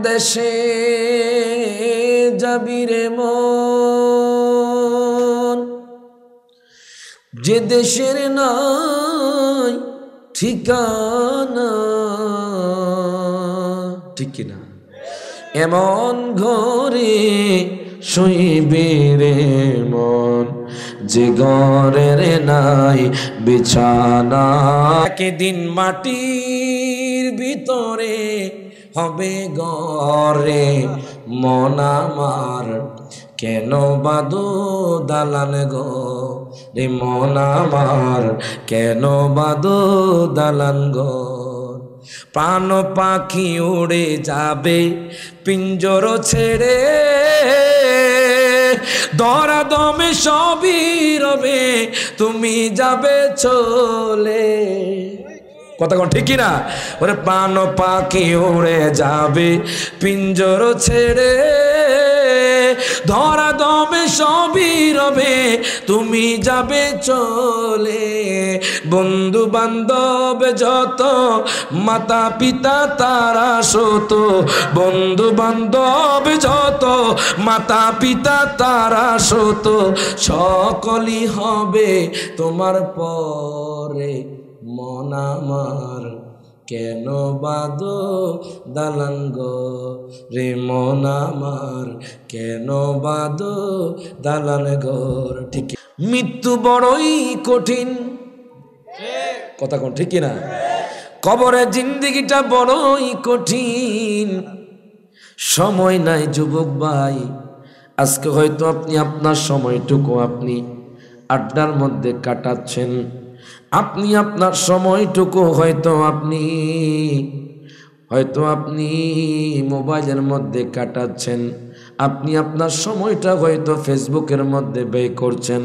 দেশে যাবি রে মন, যে দেশের নাই ঠিকানা, ঠিক কিনা? এমন ঘরে শুইবি রে মন, যে ঘরের নাই বিছানা। একদিন মাটির ভিতরে হবে ঘরে মন আমার, কেন বাঁধো দালান গো রে মন আমার, কেন বাঁধো দালান গো। প্রাণ পাখি উড়ে যাবে পিঞ্জর ছেড়ে, ধরা দমে সবই রবে তুমি যাবে চলে। কথা কোন ঠিক না? ওরে প্রাণ পাখি উড়ে যাবে পিঞ্জর ছেড়ে, ধরা দমে সবই রবে তুমি যাবে চলে। বন্ধু বান্ধব যত মাতা পিতা তারা শত, বন্ধু বান্ধব যত মাতা পিতা তারা শত, সকলই হবে তোমার পরে মন আমার, কেন বাঁধো দালান গো রে মন আমার, কেন বাঁধো দালান ঘর। ঠিক, মৃত্যু বড়ই কঠিন, কথা কোন ঠিক না? কবরে জিন্দেগিটা বড়ই কঠিন। সময় নাই যুবক ভাই, আজকে হয়তো আপনি আপনার সময়টুকু আপনি আড্ডার মধ্যে কাটাচ্ছেন, আপনি আপনার সময়টুকু হয়তো আপনি মোবাইলের মধ্যে কাটাচ্ছেন, আপনি আপনার সময়টা হয়তো ফেসবুকের মধ্যে ব্যয় করছেন,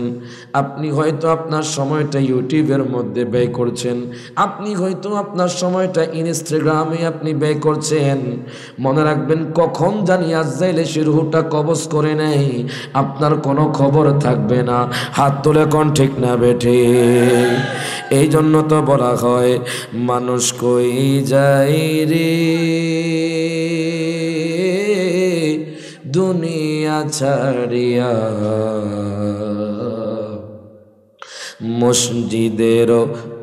আপনি হয়তো আপনার সময়টা ইউটিউবের মধ্যে ব্যয় করছেন, আপনি হয়তো আপনার সময়টা ইনস্টাগ্রামে আপনি ব্যয় করছেন। মনে রাখবেন, কখন জানি আজরাইল এসে রূহটা কবজ করে নেয়, আপনার কোনো খবর থাকবে না। হাত তুলে কোন ঠিক না বেঠে? এই জন্য তো বলা হয়, মানুষ কই যায় রে দুনিয়া ছাড়িয়া, মসজিদের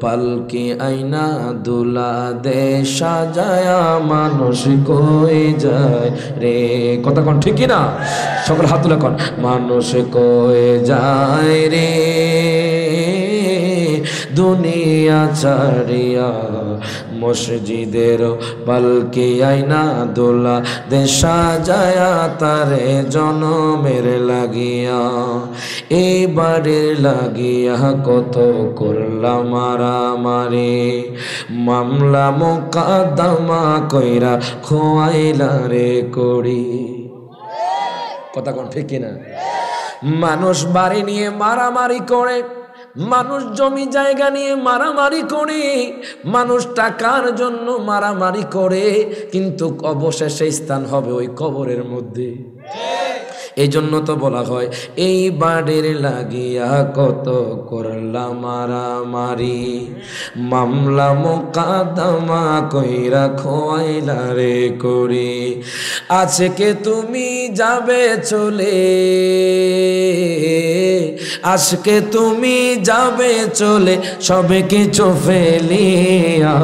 পালকি আইনা দুলা দে সাজায়া, মানুষ কই যায় রে। কথা কোন ঠিক না? সকল হাত তুলে কোন, মানুষ কই যায় রে দুনিয়া ছাড়িয়া, মসজিদের পালকি আইনা দোলা দে সাজায়া, তারে জনমের লাগিয়া এবারের লাগিয়া, কত করলাম মারামারি, মামলা মোকদ্দমা কইরা খোয়াইলা রে করি। কথা কোন ঠিক না? মানুষ বাড়ি নিয়ে মারামারি করে, মানুষ জমি জায়গা নিয়ে মারামারি করে, মানুষ টাকার জন্য মারামারি করে, কিন্তু অবশেষে স্থান হবে ওই কবরের মধ্যে। এই জন্য তো বলা হয়, এই বাড়ির লাগিয়া কত করলাম মারামারি, মামলা মোকদ্দমা কইরা খোয়াইলা রে করি। আজকে তুমি যাবে চলে, আজকে তুমি যাবে চলে, সবে কিছু ফেলিয়া,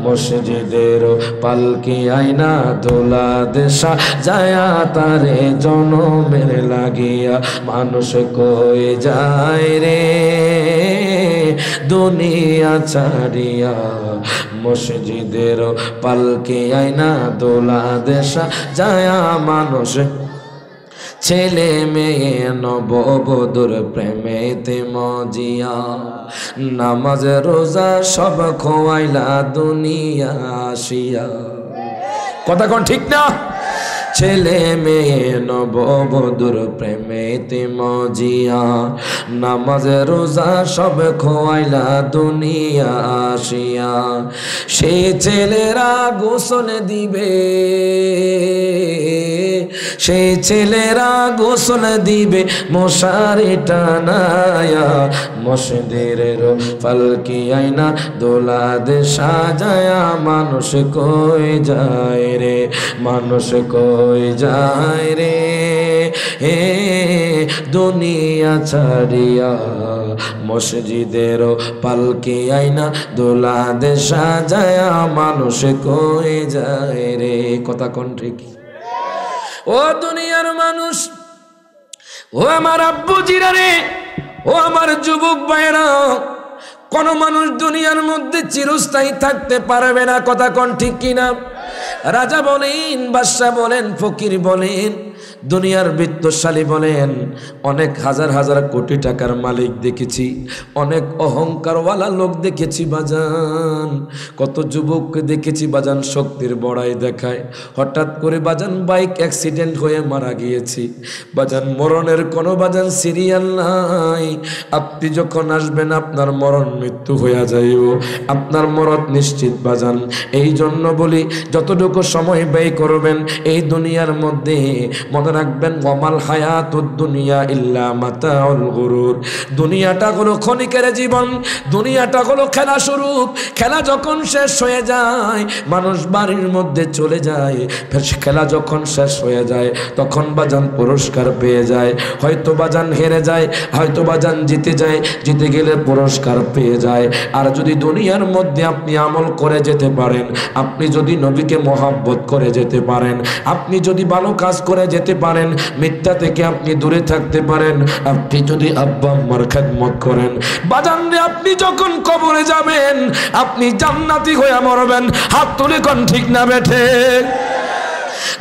মসজিদের পালকি আইনা দোলা দেশা যায়া, তারে জনমের লাগিয়া, মানুষ কই যায় রে দুনিয়া ছাড়িয়া, মসজিদের পালকি আইনা দোলা দেশা যায়া, মানুষ ছেলে মেয়ে নববধূর প্রেমেতে মজিয়া, নামাজ রোজা সব খোয়াইলা দুনিয়া আসিয়া। কথা কোন ঠিক না? ছেলে মেয়ে নববধূর প্রেমেতে মজিয়া, নামাজ রোজা সব খোয়াইলা দুনিয়া আসিয়া। সেই ছেলেরা গোসল দিবে, সেই ছেলেরা গোসল দিবে মশারি টানায়া, মসজিদের পালকি আইনা দোলাদ সাজায়া, মানুষ কই যায় রে, মানুষ কই যায় রে, হে দুনিয়া ছাড়িয়া, মসজিদের পালকি আইনা দোলাদ সাজায়া, মানুষ কই যায় রে। কথা কোন ঠিক? ও দুনিয়ার মানুষ, ও আমার আব্বুজিরা রে, ও আমার যুবক ভাইরা, কোন মানুষ দুনিয়ার মধ্যে চিরস্থায়ী থাকতে পারবে না। কথা কোন ঠিক কিনা? রাজা বলেন, বাদশা বলেন, ফকির বলেন, দুনিয়ার বিত্তশালী বলেন, অনেক হাজার হাজার কোটি টাকার মালিক দেখেছি, অনেক অহংকারওয়ালা লোক দেখেছি বাজান, কত যুবককে দেখেছি বাজান শক্তির বড়াই দেখায়, হঠাৎ করে বাজান বাইক অ্যাক্সিডেন্ট হয়ে মারা গিয়েছি বাজান, মরণের কোনো বাজান সিরিয়াল নাই। আপনি যখন আসবেন আপনার মরণ মৃত্যু হয়ে যাইব, আপনার মরণ নিশ্চিত বাজান। এই জন্য বলি যতটুকু সময় ব্যয় করবেন এই দুনিয়ার মধ্যে, মনে রাখবেন ওয়ামাল হায়াতুদ দুনিয়া ইল্লা মাতাউল গুরুর। দুনিয়াটা হলো ক্ষণিকের জীবন, দুনিয়াটা হলো খেলা স্বরূপ। খেলা যখন শেষ হয়ে যায় মানুষ বাড়ির মধ্যে চলে যায়, খেলা যখন শেষ হয়ে যায় তখন বাজান পুরস্কার পেয়ে যায়, হয়তো বাজান হেরে যায়, হয়তো বাজান জিতে যায়, জিতে গেলে পুরস্কার পেয়ে যায়। আর যদি দুনিয়ার মধ্যে আপনি আমল করে যেতে পারেন, আপনি যদি নবীকে মহব্বত করে যেতে পারেন, আপনি যদি ভালো কাজ করে যেতে পারেন, মিথ্যা থেকে আপনি দূরে থাকতে পারেন, আপনি যদি আব্বা আম্মার খেদমত করেন বাজান রে, আপনি যখন কবরে যাবেন আপনি জান্নাতি হয়ে মরবেন। হাত তুলে কোন ঠিক না বেঠে?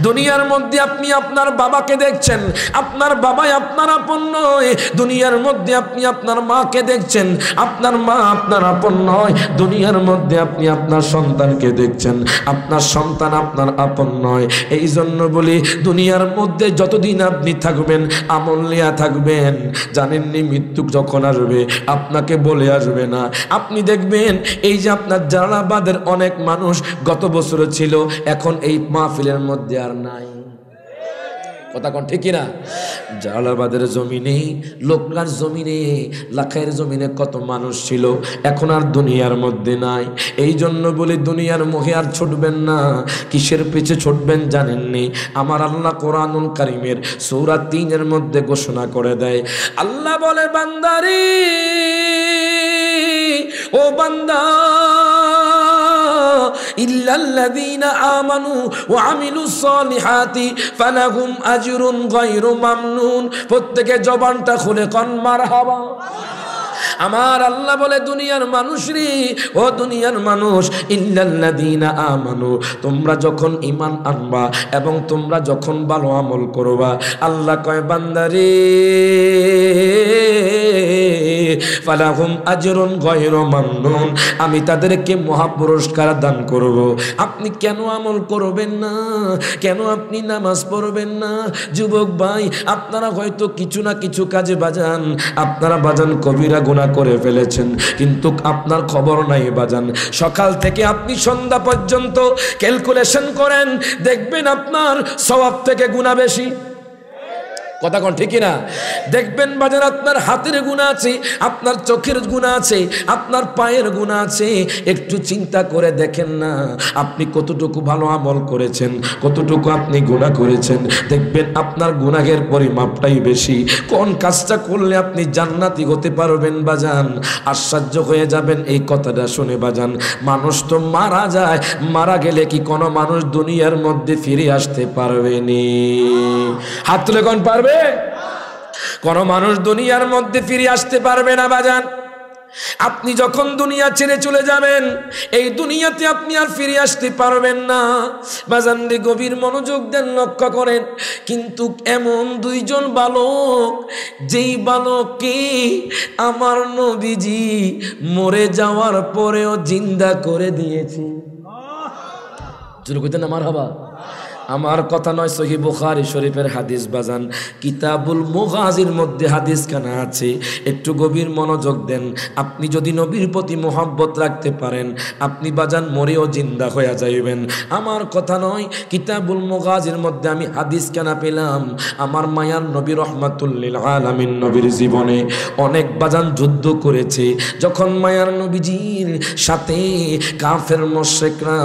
দুনিয়ার মধ্যে আপনি আপনার বাবাকে দেখছেন, আপনার বাবাই আপনার আপন নয়। দুনিয়ার মধ্যে আপনি আপনার মাকে দেখছেন, আপনার মা আপনার আপন নয়। দুনিয়ার মধ্যে আপনি আপনার সন্তানকে দেখছেন, আপনার সন্তান আপনার আপন নয়। এই জন্য বলি দুনিয়ার মধ্যে যতদিন আপনি থাকবেন আমল নিয়া থাকবেন। জানেননি মৃত্যু যখন আসবে আপনাকে বলে আসবে না। আপনি দেখবেন এই যে আপনার জালালাবাদের অনেক মানুষ গত বছর ছিল, এখন এই মাহফিলের মধ্যে আর নাই। কথা কোন ঠিক কিনা? জালালাবাদের জমিনে, লোকনার জমিনে, লাখাইয়ের জমিনে কত মানুষ ছিল, এখন আর দুনিয়ার মধ্যে নাই। এই জন্য বলি দুনিয়ার মোহে আর ছুটবেন না। কিসের পিছে ছুটবেন জানেননি? আমার আল্লাহ কোরআনুল কারীমের সূরা ৩-এর মধ্যে ঘোষণা করে দেয়, আল্লাহ বলে বান্দারে, ও বান্দা, ইল্লাল্লাযীনা আমানু ওয়া আমিলুস সালিহাতি ফালাহুম আজরুন গায়রু মামনুন। প্রত্যেকে জবানটা খুলে কোন মারহাবা। আমার আল্লাহ বলে দুনিয়ার মানুষ রে, ও দুনিয়ার মানুষ, ইল্লাল্লাযীনা আমানু, তোমরা যখন ঈমান আনবা এবং তোমরা যখন ভালো আমল করবা, আল্লাহ কয় বান্দারে ফালাহুম আজরুন গায়রু মামনুন, আমি তাদেরকে মহা পুরস্কার দান করব। আপনি কেন আমল করবেন না? কেন আপনি নামাজ পড়বেন না? যুবক ভাই, আপনারা হয়তো কিছু না কিছু কাজে বাজান, আপনারা বাজান কবিরা গুনাহ করে ফেলেছেন, কিন্তু আপনার খবর নাই বাজান। সকাল থেকে আপনি সন্ধ্যা পর্যন্ত ক্যালকুলেশন করেন, দেখবেন আপনার সওয়াব থেকে গুনাহ বেশি। কথা কোন ঠিক না? দেখবেন বাজার আপনার হাতের গুনাহ আছে, আপনার চোখের গুনাহ আছে, আপনার পায়ের গুনাহ আছে। একটু চিন্তা করে দেখেন না আপনি কতটুকু ভালো আমল করেছেন, কতটুকু আপনি গুনাহ করেছেন। দেখবেন আপনার গুনাহের পরিমাপটাই বেশি। কোন কাজটা করলে আপনি জান্নাতি হতে পারবেন বাজান? আশ্চর্য হয়ে যাবেন এই কথাটা শুনে বাজান। মানুষ তো মারা যায়, মারা গেলে কি কোনো মানুষ দুনিয়ার মধ্যে ফিরে আসতে পারবেনি? হাত তুলে কোন পারবে? কোন মানুষ দুনিয়ার মধ্যে ফিরে আসতে পারবে না বাজান। আপনি যখন দুনিয়া ছেড়ে চলে যাবেন এই দুনিয়াতে আপনি আর ফিরে আসতে পারবেন না বাজান। গভীর মনোযোগ দেন, লক্ষ্য করেন। কিন্তু এমন দুইজন বালক, যেই বালককে আমার নবীজি মরে যাওয়ার পরেও জিন্দা করে দিয়েছে। জোরে কইতেন না মারহাবা। আমার কথা নয়, সহিহ বুখারী শরীফের হাদিস বাজান, কিতাবুল মুগাজির মধ্যে হাদিস খানা আছে, একটু গভীর মনোযোগ দেন। আপনি যদি নবীর প্রতি মোহাব্বত রাখতে পারেন, আপনি বাজান মরেও জিন্দা হয়ে যাইবেন। আমার কথা নয়, কিতাবুল মুগাজির মধ্যে আমি হাদিস খানা পেলাম। আমার মায়ার নবী রহমাতুল লিল আলামিন নবীর জীবনে অনেক বাজান যুদ্ধ করেছে। যখন মায়ার নবীজির সাথে কাফের মুশরিকরা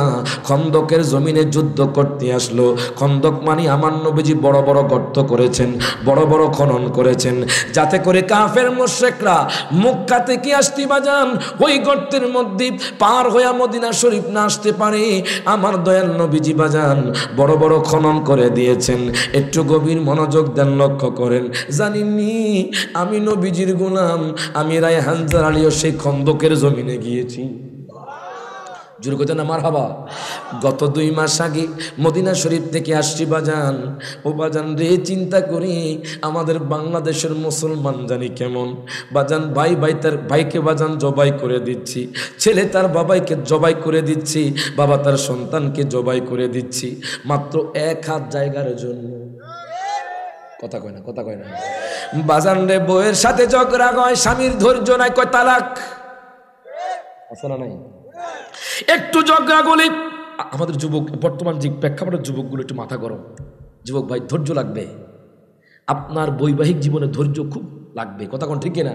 খন্দকের জমিনে যুদ্ধ করতে আসলো, খন্দক মানে আমার নবীজি বড় বড় গর্ত করেছেন, বড় বড় খনন করেছেন, যাতে করে কাফের মুশরিকরা মক্কা থেকে আসতে বাজান ওই গর্তের মধ্যে পার হয়ে মদিনা শরীফ না আসতে পারে। আমার দয়াল নবীজি বাজান বড় বড় খনন করে দিয়েছেন। একটু গভীর মনোযোগ দেন, লক্ষ্য করেন। জানিনি আমি নবীজির গোলাম, আমি রায়হান জালালিও সেই খন্দকের জমিনে গিয়েছি। জোর কথা না মারহাবা। গত 2 মাস আগে মদিনা শরীফ থেকে আসছি বাজান। ও বাজান রে, চিন্তা করি আমাদের বাংলাদেশের মুসলমান জানি কেমন বাজান। ভাই তার ভাইকে বাজান জবাই করে দিচ্ছি, ছেলে তার বাবাইকে জবাই করে দিচ্ছি, বাবা তার সন্তানকে জবাই করে দিচ্ছি, মাত্র 1 হাত জায়গার জন্য। কথা কয় না, কথা কয় না বাজান রে। বউয়ের সাথে ঝগড়া হয়, স্বামীর ধৈর্য নাই, কয় তালাক আছে না নাই? একটু ঝগড়া গলি আমাদের যুবক, বর্তমান যে প্রেক্ষাপটের যুবকগুলো একটু মাথা গরম। যুবক ভাই, ধৈর্য লাগবে, আপনার বৈবাহিক জীবনে ধৈর্য খুব লাগবে। কথা কোন ঠিক না?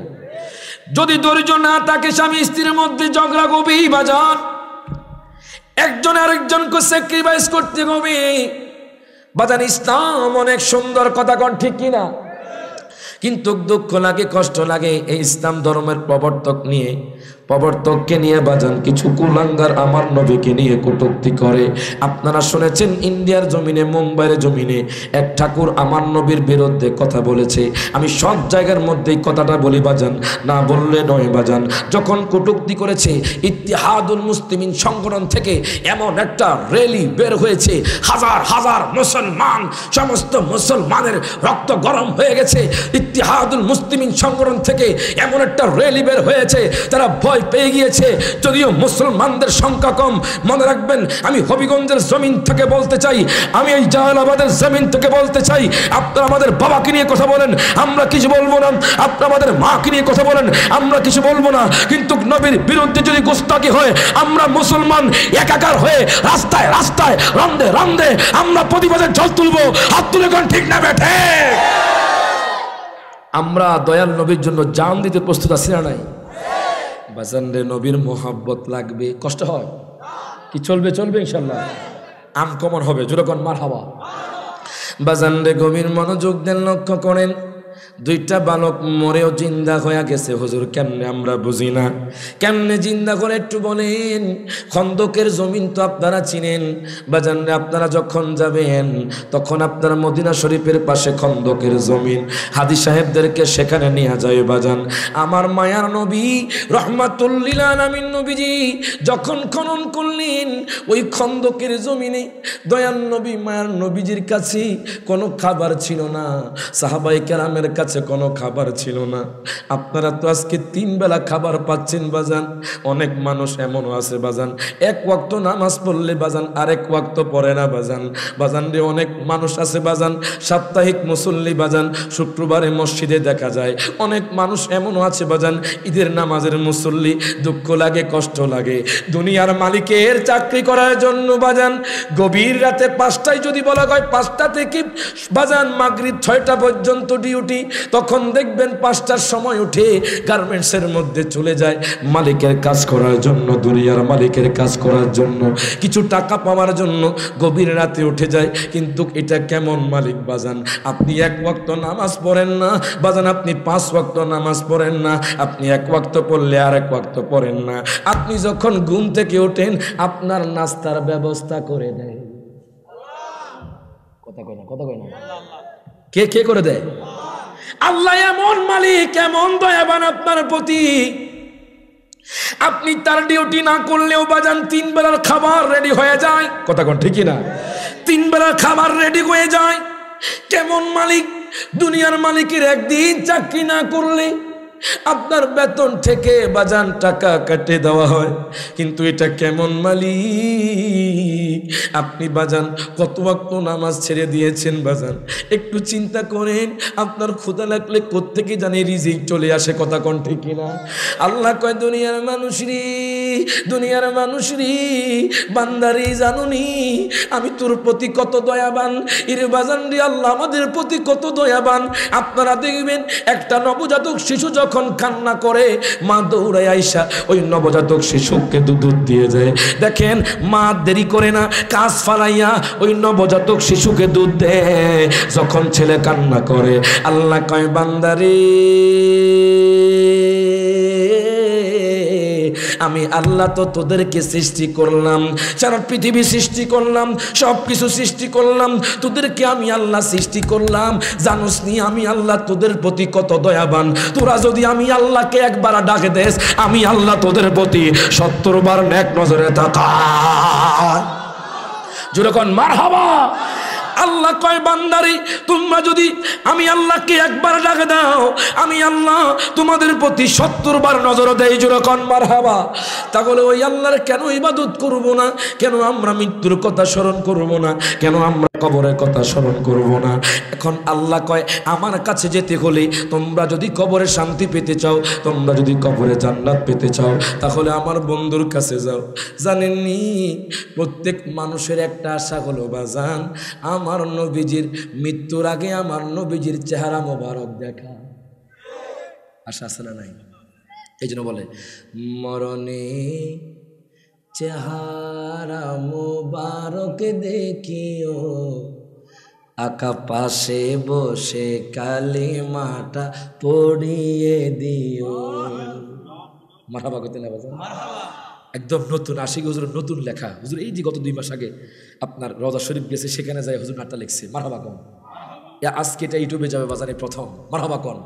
যদি ধৈর্য না থাকে, স্বামী স্ত্রীর মধ্যে ঝগড়া গবি বাজার, একজন আরেকজনকে স্যাক্রিফাইস করতে হবে বাজান। ইসলাম অনেক সুন্দর, কথা কোন ঠিক কিনা? কিন্তু দুঃখ লাগে, কষ্ট লাগে, এই ইসলাম ধর্মের প্রবর্তককে নিয়ে বাজান কিছু কুলাঙ্গার আমার নবীকে নিয়ে কটূক্তি করে। আপনারা শুনেছেন ইন্ডিয়ার জমিনে, মুম্বাইয়ের জমিনে এক ঠাকুর আমার নবীর বিরুদ্ধে কথা বলেছে। আমি সব জায়গার মধ্যেই কথাটা বলি বাজান, না বললে নয় বাজান। যখন কটূক্তি করেছে, ইত্তেহাদুল মুসলিমিন সংগঠন থেকে এমন একটা র্যালি বের হয়েছে, হাজার হাজার মুসলমান, সমস্ত মুসলমানের রক্ত গরম হয়ে গেছে। ইত্তেহাদুল মুসলিমিন সংগঠন থেকে এমন একটা র্যালি বের হয়েছে, তারা ভয় পেয়ে গিয়েছে। যদিও মুসলমানদের সংখ্যা কম, মনে রাখবেন, আমি হবিগঞ্জের জমিন থেকে বলতে চাই, আমি এই জালালাবাদের জমিন থেকে বলতে চাই, আপনারা আমাদের বাবাকে নিয়ে কথা বলেন, আমরা কিছু বলবো না। আপনারা আমাদের মাকে নিয়ে কথা বলেন, আমরা কিছু বলবো না। কিন্তু নবীর বিরুদ্ধে যদি গোস্তাকি হয়, আমরা মুসলমান একাকার হয়ে রাস্তায় রাস্তায়, রন্দে রন্দে আমরা প্রতিবাদের জল তুলবো। হাত তুলে কোন ঠিক না বেঠে? আমরা দয়াল নবীর জন্য জান দিতে প্রস্তুত আছি না নাই? বাজান রে, নবীর মোহাব্বত লাগবে, কষ্ট হয় কি? চলবে চলবে ইনশাল্লাহ, আনকমন হবে। যেরকম মারহাবা। বাজান রে, গভীর মনোযোগ দেন, লক্ষ্য করেন। 2টা বালক মরেও জিন্দা হয়ে গেছে। হুজুর কেমনে? আমরা বুঝি না, কেমনে জিন্দা করে একটু বলেন। খন্দকের জমিন তো আপনারা চিনেন বাজান রে। আপনারা যখন যাবেন তখন আপনারা মদিনা শরীফের পাশে খন্দকের জমিন, হাদি সাহেবদেরকে সেখানে নিয়ে যায় বাজান। আমার মায়ার নবী রহমাতুল লিল আলামিন নবীজি যখন খনন করলেন ওই খন্দকের জমিনে, দয়াল নবী মায়ার নবীজির কাছে কোনো খাবার ছিল না, সাহাবায়ে কেরামের কাছে কোনো খাবার ছিল না। আপনারা তো আজকে 3 বেলা খাবার পাচ্ছেন বাজান। অনেক মানুষ এমনও আছে বাজান, 1 ওয়াক্ত নামাজ পড়লে বাজান আরেক ওয়াক্ত পড়ে না বাজান। বাজান রে, অনেক মানুষ আছে বাজান সাপ্তাহিক মুসল্লি বাজান, শুক্রবারে মসজিদে দেখা যায়। অনেক মানুষ এমনও আছে বাজান ঈদের নামাজের মুসল্লি। দুঃখ লাগে, কষ্ট লাগে, দুনিয়ার মালিকের চাকরি করার জন্য বাজান গভীর রাতে 5টায় যদি বলা হয় 5টা থেকে বাজান মাগরিব 6টা পর্যন্ত ডিউটি, তখন দেখবেন 5টার সময় উঠে গার্মেন্টসের মধ্যে চলে যায় মালিকের কাজ করার জন্য, দুনিয়ার মালিকের কাজ করার জন্য, কিছু টাকা পাওয়ার জন্য গভীর রাতে উঠে যায়। কিন্তু এটা কেমন মালিক বাজান? আপনি 1 ওয়াক্ত নামাজ পড়েন না বাজান, আপনি 5 ওয়াক্ত নামাজ পড়েন না, আপনি 1 ওয়াক্ত পড়লে আরেক ওয়াক্ত পড়েন না। আপনি যখন ঘুম থেকে ওঠেন আপনার নাস্তার ব্যবস্থা করে দেয়। কথা কয় না, কথা কয় না। কে করে দেয়? আল্লাহ এমন মালিক, এমন দয়াবান আপনার প্রতি। আপনি তার ডিউটি না করলেও বাজান 3 বেলার খাবার রেডি হয়ে যায়। কথা কোন ঠিক না? 3 বেলার খাবার রেডি হয়ে যায়। কেমন মালিক? দুনিয়ার মালিকের একদিন চাকরি না করলে আপনার বেতন থেকে বাজান টাকা কেটে দেওয়া হয়, কিন্তু এটা কেমন মালিক? আপনি বাজান কত ওয়াক্ত নামাজ ছেড়ে দিয়েছেন বাজান, একটু চিন্তা করেন। আপনার ক্ষুধা লাগলে কোত্থেকে জানি রিজিক চলে আসে, কথা কোন ঠিক কিনা? আল্লাহ কয় দুনিয়ার মানুষ রে, দুনিয়ার মানুষ রে, বান্দারি জানুনি আমি তোর প্রতি কত দয়াবান। ইরে বাজান রে, আল্লাহ আমাদের প্রতি কত দয়াবান। আপনারা দেখবেন একটা নবজাতক শিশু যখন কান্না করে, মা দৌড়ায় আইসা ওই নবজাতক শিশুকে দুধ দিয়ে যায়। দেখেন মা দেরি করে না, কাজ ফালাইয়া ওই নবজাতক শিশুকে দুধ দেয়। যখন ছেলে কান্না করে, আল্লাহ কয় বান্দারে আমি আল্লাহ তো তোদেরকে সৃষ্টি করলাম, সারা পৃথিবী সৃষ্টি করলাম, সব কিছু সৃষ্টি করলাম, তোদেরকে আমি আল্লাহ সৃষ্টি করলাম। জানোস নি আমি আল্লাহ তোদের প্রতি কত দয়াবান? তোরা যদি আমি আল্লাহকে একবার ডাকে দেস, আমি আল্লাহ তোদের প্রতি 70 বার নেক নজরে তাকাই। যেরকম মারহাবা। আল্লাহ কয় বান্দারি তোমরা যদি আমি আল্লাহকে একবার ডাকে দাও, আমি আল্লাহ তোমাদের প্রতি 70 বার নজর দেয়। যেরকম মারহাবা। তাহলে ওই আল্লাহর কেন ইবাদত করব না? কেন আমরা মৃত্যুর কথা স্মরণ করব না? কেন আমরা কবরের কথা স্মরণ করব না? এখন আল্লাহ কয় আমার কাছে যেতে হলে তোমরা যদি কবরে শান্তি পেতে চাও, তোমরা যদি কবরে জান্নাত পেতে চাও, তাহলে আমার বন্ধুর কাছে যাও। জানেননি প্রত্যেক মানুষের একটা আশা হলো বাজান, আমার নবীজির মৃত্যুর আগে আমার নবীজির চেহারা মোবারক দেখা। আশা আছে না নাই? এই জন্য বলে মরণে চেহারা মোবারক দেখিও, আকা পাশে বসে কালিমাটা পড়িয়ে দিও। মারহাবা করতে না বাজান? একদম নতুন আশিক হুজুরের নতুন লেখা। হুজুর এই যে গত 2 মাস আগে আপনার রওজা শরীফ গেছে, সেখানে যায় হুজুর নাটটা লিখছে। মারহাবা কোন? আজকে এটা ইউটিউবে যাবে বাজারে প্রথম। মারহাবা কোন?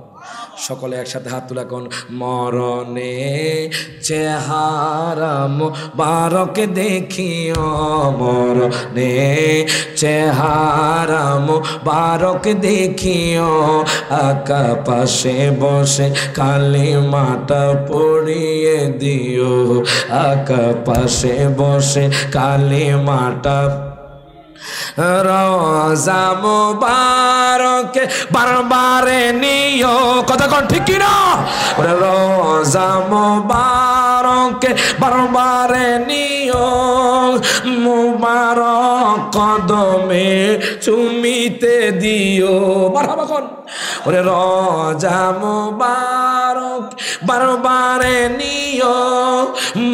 সকলে একসাথে হাত তুলা কোন? মরণে চেহারা মোবারক দেখিও, মরণে চেহারা মোবারক দেখিও, আকা পাশে বসে কালিমাটা পড়িয়ে দিও, আকা পাশে বসে কালিমাটা। রওজা মোবারকে বারবারে নিও, কথা কোন ঠিক কি না? রওজা মোবারকে বারবারে নিও, মুবারক কদমে চুমিতে দিও। মারহাবা কোন? ওরে রওজা মোবারক বারবারে নিও,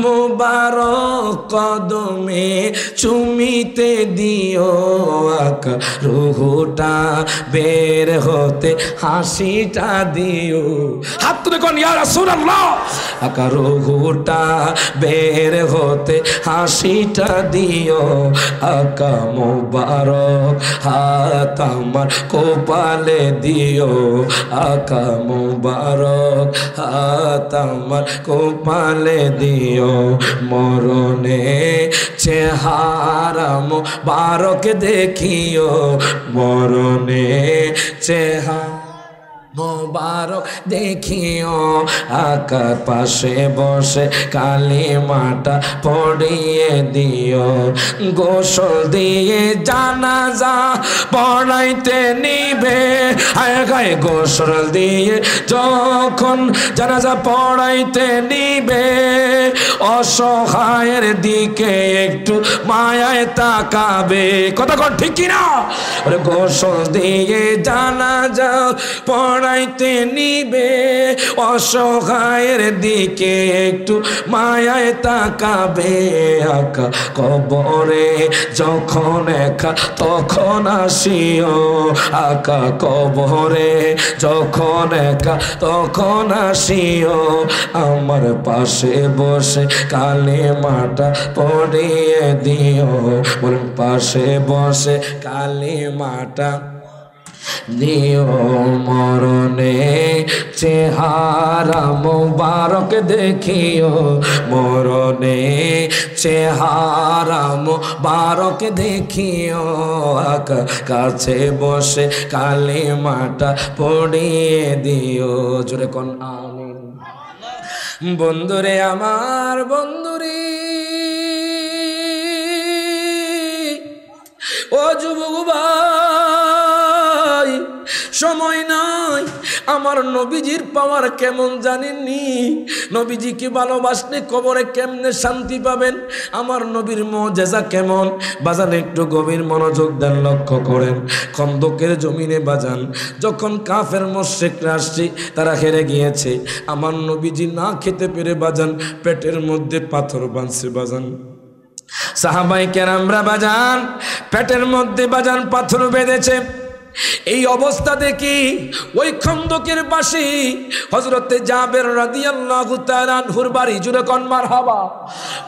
মুবারক কদমে চুমিতে দিও, আকা রুহুটা বের হতে হাসিটা দিও। হাত তুলে কোন ইয়া রাসূলুল্লাহ? আকা রুহুটা বের হতে হাসিটা দিও, আকা মুবারক হাত আমার কপালে দিও, আকা মুবারক হাত আমার কপালে দিও, মরণে চেহারা মোবারক দেখিও, মরণে চেহারা মোবারক দেখিও, আকা পাশে বসে কালিমাটা পড়িয়ে দিও, গোসল দিয়ে জানাজা পড়াইতে নিবে। হায় হায় গোসল দিয়ে যখন জানাজা পড়াইতে নিবে, অসহায়ের দিকে একটু মায়ায় তাকাবে। কথা কোন ঠিক কিনা? গোসল দিয়ে জানাজা পড়াইতে নিবে, অসহায়ের দিকে একটু মায়ায় তাকাবে, আকা কবরে যখন একা তখন আসিও, আকা কবরে যখন একা তখন আসিও, আমার পাশে বসে কালিমাটা পড়িয়ে দিও, বলুন পাশে বসে কালিমাটা দিও, মরণে চেহারা মোবারক দেখিও, মরণে চেহারা মোবারক দেখিও, আকা কাছে বসে কালিমাটা পড়িয়ে দিও। জোরে কোন আমিন। বন্ধুরে আমার বন্ধুরে, ও যুবক ভাই, সময় নাই। আমার নবীজির পাওয়ার কেমন জানেননি? নবীজিকে ভালোবাসলে কবরে কেমনে শান্তি পাবেন? আমার নবীর মুজিজা কেমন বাজান, একটু গভীর মনোযোগ দেন, লক্ষ্য করেন। খন্দকের জমিনে বাজান, যখন কাফের মুশরিকরা আসছে, তারা হেরে গিয়েছে, আমার নবীজি না খেতে পেরে বাজান পেটের মধ্যে পাথর বাঁধছে বাজান। সাহাবায়ে কেরামরা বাজান পেটের মধ্যে বাজান পাথর বেঁধেছে। এই অবস্থা দেখি ওই খন্দকের পাশে হযরতে জাবের রাদিয়াল্লাহু তাআলা আনহুর বাড়ি, জুরে কোন মারহাবা।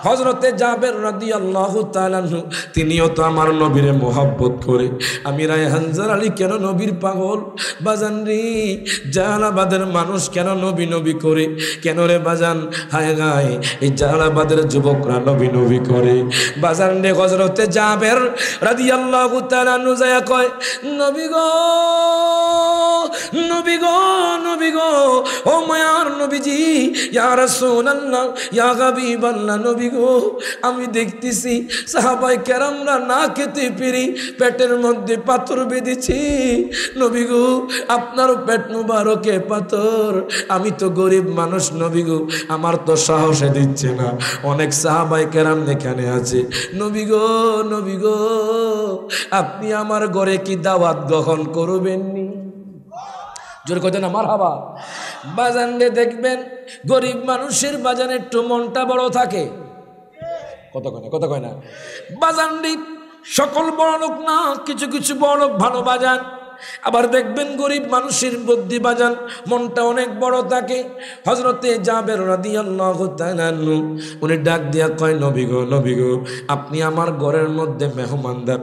হযরতে জাবের রাদিয়াল্লাহু তাআলা আনহু তিনিও তো আমার নবীরে মোহাব্বত করে। আমি রায়হান জালালি কেন নবীর পাগল বাজান রে? জালালাবাদের মানুষ কেন নবী নবী করে? কেন রে বাজান? হায় গায় এই জালালাবাদের যুবকরা নবী নবী করে বাজান রে। হযরতে জাবের রাদিয়াল্লাহু তাআলা আনহু যায় কয়, নবী নবী গো, নবী গো, ও মায়ার নবীজি, ইয়া রাসূলুল্লাহ, ইয়া হাবিবাল্লাহ, নবী গো, আমি দেখতেছি সাহাবায়ে কেরামরা না খেতে পেরে পেটের মধ্যে পাথর বেঁধেছি। নবী গো, আপনার পেট মুবারকে পাথর, আমি তো গরিব মানুষ নবী গো, আমার তো সাহসে দিচ্ছে না। অনেক সাহাবায়ে কেরাম এখানে আছে। নবী গো, নবী গো, আপনি আমার ঘরে কি দাওয়াত গ্রহণ করবেননি? জোর কথা না মারহাবা। বাজান রে দেখবেন গরিব মানুষের বাজান একটু মনটা বড় থাকে, কত কয় না বাজান রে। সকল বড় লোক না, কিছু কিছু বড় লোক ভালো বাজান। আবার দেখবেন গরিব মানুষের বুদ্ধি বাজান মনটা অনেক বড় থাকে। হযরতে জাবের রাদিয়াল্লাহু তাআলা আনহু উনি ডাক দিয়া কয়, নবী গো, নবী গো, আপনি আমার ঘরের মধ্যে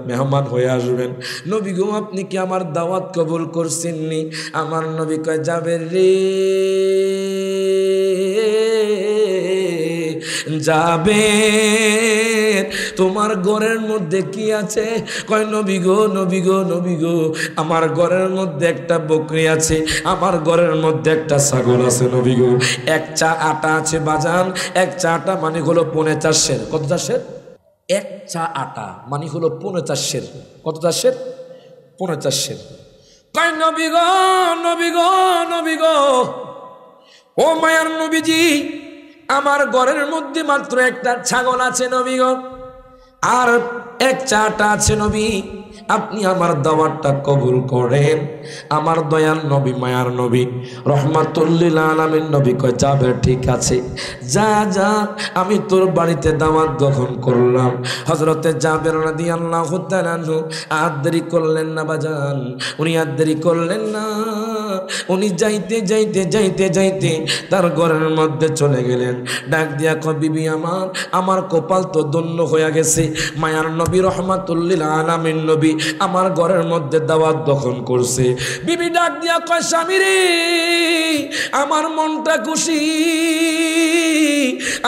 মেহমান হয়ে আসবেন। নবী গো, আপনি কি আমার দাওয়াত কবুল করছেননি? আমার নবী কয়, জাবের রে, জাবের, তোমার ঘরের মধ্যে কি আছে? কয়, নবী গো, নবী গো, নবী গো, আমার ঘরের মধ্যে একটা বকরি আছে, আমার ঘরের মধ্যে একটা ছাগল আছে নবী গো, এক চা আটা আছে বাজান। এক চা আটা মানে হলো 4.5 সের। কত চাষের? এক চা আটা মানে হলো 4.5 সের। কত চাষের? 4.5 সের। কয়, নবী গো, নবী গো, নবী গো, ও মায়ার নবীজি, আমার ঘরের মধ্যে মাত্র একটা ছাগল আছে নবী গো, আর এক চাটা আছে নবী, আপনি আমার দাওয়াতটা কবুল করেন। আমার দয়াল নবী, মায়ার নবী, রহমাতুল্লিল আলামিন নবী কয়, যাবে, ঠিক আছে, যা যা, আমি তোর বাড়িতে দাওয়াত গ্রহণ করলাম। হযরতে জাবের রাদিয়াল্লাহু তাআলা আনহু আর দেরি করলেন না বাজান, উনি আর দেরি করলেন না। উনি যাইতে যাইতে যাইতে যাইতে তার ঘরের মধ্যে চলে গেলেন। ডাক দিয়া কয়, বিবি আমার, আমার কপাল তো ধন্য হয়ে গেছে, মায়ার নবী রহমাতুল্লিল আলামিন নবী আমার ঘরের মধ্যে দাওয়াত গ্রহণ করছে। বিবি ডাক দিয়া কয়, স্বামী রে, আমার মনটা খুশি,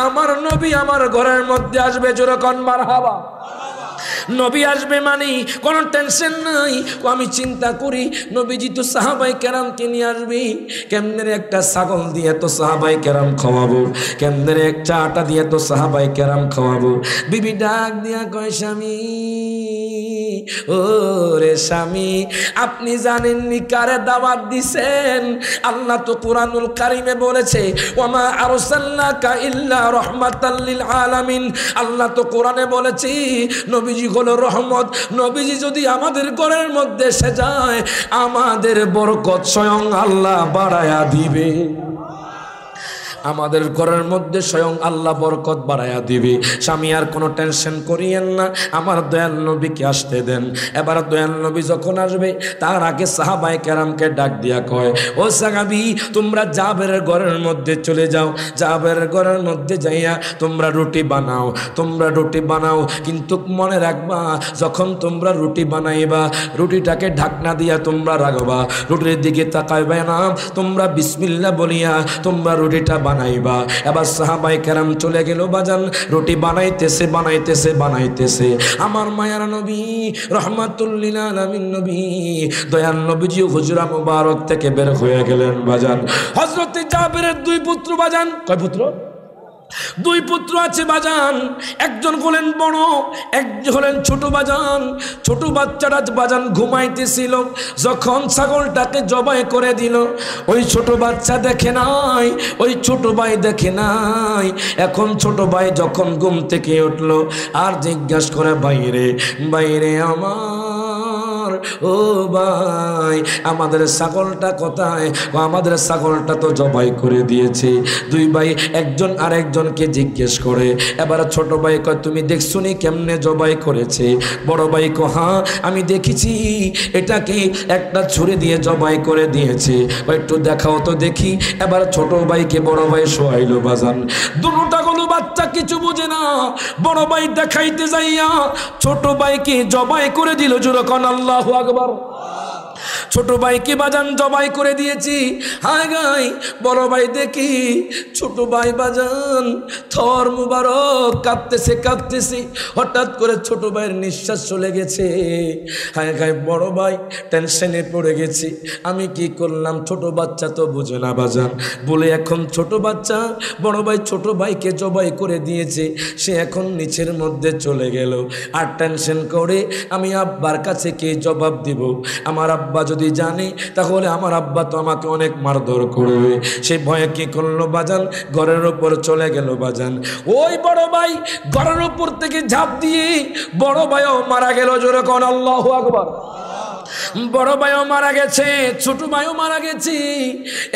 আমার নবী আমার ঘরের মধ্যে আসবে। জোরে কোন মারহাবা। নবী আসবে মানে কোনো টেনশন নাই। আমি চিন্তা করি নবীজি তো সাহাবায়ে কেরামকে নিয়ে আসবে, কেমনে একটা ছাগল দিয়ে তো সাহাবায়ে কেরাম খাওয়াবো, কেমনে একটা আটা দিয়ে তো সাহাবায়ে কেরাম খাওয়াবো। বিবি ডাক দিয়া কয়, স্বামী, ও রে স্বামী, আপনি জানেননি কারে দাওয়াত দিছেন? আল্লাহ তো কুরআনুল কারীমে বলেছে, ওয়ামা আরসালনাকা ইল্লা রাহমাতাল লিল আলামিন। আল্লাহ তো কোরআনে বলেছে নবীজি হলো রহমত। নবীজি যদি আমাদের ঘরের মধ্যে এসে যায়, আমাদের বরকত স্বয়ং আল্লাহ বাড়ায়া দিবে। আমাদের ঘরের মধ্যে স্বয়ং আল্লাহ বরকত বাড়ায়া দিবে। স্বামী আর কোনো টেনশন করিয়েন না, আমার দয়াল নবীকে আসতে দেন। এবার দয়াল নবী যখন আসবে তার আগে সাহাবায়ে কেরামকে ডাক দিয়া কয়, ও সাহাবী, তোমরা জাবেরের ঘরের মধ্যে চলে যাও, জাবেরের ঘরের মধ্যে যাইয়া তোমরা রুটি বানাও, তোমরা রুটি বানাও, কিন্তু মনে রাখবা যখন তোমরা রুটি বানাইবা রুটিটাকে ঢাকনা দিয়া তোমরা রাখবা, রুটির দিকে তাকাইবে না, তোমরা বিসমিল্লাহ বলিয়া তোমরা রুটিটা বানাইবা। এবার সাহাবায়ে কেরাম চলে গেল বাজান, রুটি বানাইতেছে বানাইতেছে বানাইতেছে। আমার মায়ার নবী রহমাতুল লিল আলামিন নবী দয়াল নবীজি হুজরা মুবারক থেকে বের হয়ে গেলেন বাজান। হযরত জাবেরের দুই পুত্র বাজান, কয় পুত্র? দুই পুত্র আছে বাজান, একজন হলেন বড়, একজন হলেন ছোট বাজান। ছোট বাচ্চাটা বাজান ঘুমাইতেছিল, যখন ছাগলটাকে জবাই করে দিল, ওই ছোট বাচ্চা দেখে নাই, ওই ছোট ভাই দেখে নাই। এখন ছোট ভাই যখন ঘুম থেকে উঠলো আর জিজ্ঞাসা করে, বাইরে বাইরে আমার, ও ভাই আমাদের ছাগলটা কোথায়? আমাদের ছাগলটা তো জবাই করে দিয়েছে। দুই ভাই একজন আরেকজনকে জিজ্ঞেস করে। এবার ছোট ভাই কয়, তুমি দেখছো নি কেমনে জবাই করেছে? বড় ভাই কয়, হ্যাঁ আমি দেখেছি, এটাকে একটা ছুরি দিয়ে জবাই করে দিয়েছে। একটু দেখাও তো দেখি। এবার ছোট ভাইকে বড় ভাই শোয়াইলো বাজান। দুটোটা গেল বাচ্চা কিছু বোঝে না, বড় ভাই দেখাইতে যাইয়া ছোট ভাইকে জবাই করে দিল। যেরকম আল্লাহু আকবার। ছোট ভাইকে বাজান জবাই করে দিয়েছি। হায় গাই বড় ভাই দেখি ছোট ভাই বাজান থর মুবারক কাঁপতেছে কাঁপতেছে। হঠাৎ করে ছোট ভাইয়ের নিঃশ্বাস চলে গেছে। হায় গাই বড় ভাই টেনশনে পড়ে গেছি, আমি কি করলাম? ছোট বাচ্চা তো বুঝে না বাজান, বলে এখন ছোট বাচ্চা বড় ভাই ছোট ভাইকে জবাই করে দিয়েছে, সে এখন নিচের মধ্যে চলে গেল। আর টেনশন করে আমি আব্বার কাছে কে জবাব দিব? আমার আব্বা যদি জানে তাহলে আমার আব্বা তো আমাকে অনেক মারধর করবে। সেই ভয়ে কি করলো বাজান? ঘরের উপর চলে গেল বাজান। ওই বড় ভাই ঘরের উপর থেকে ঝাঁপ দিয়ে বড় ভাইও মারা গেল। জোরে কোন আল্লাহু আকবার। বড় ভাইও মারা গেছে, ছোট ভাইও মারা গেছে।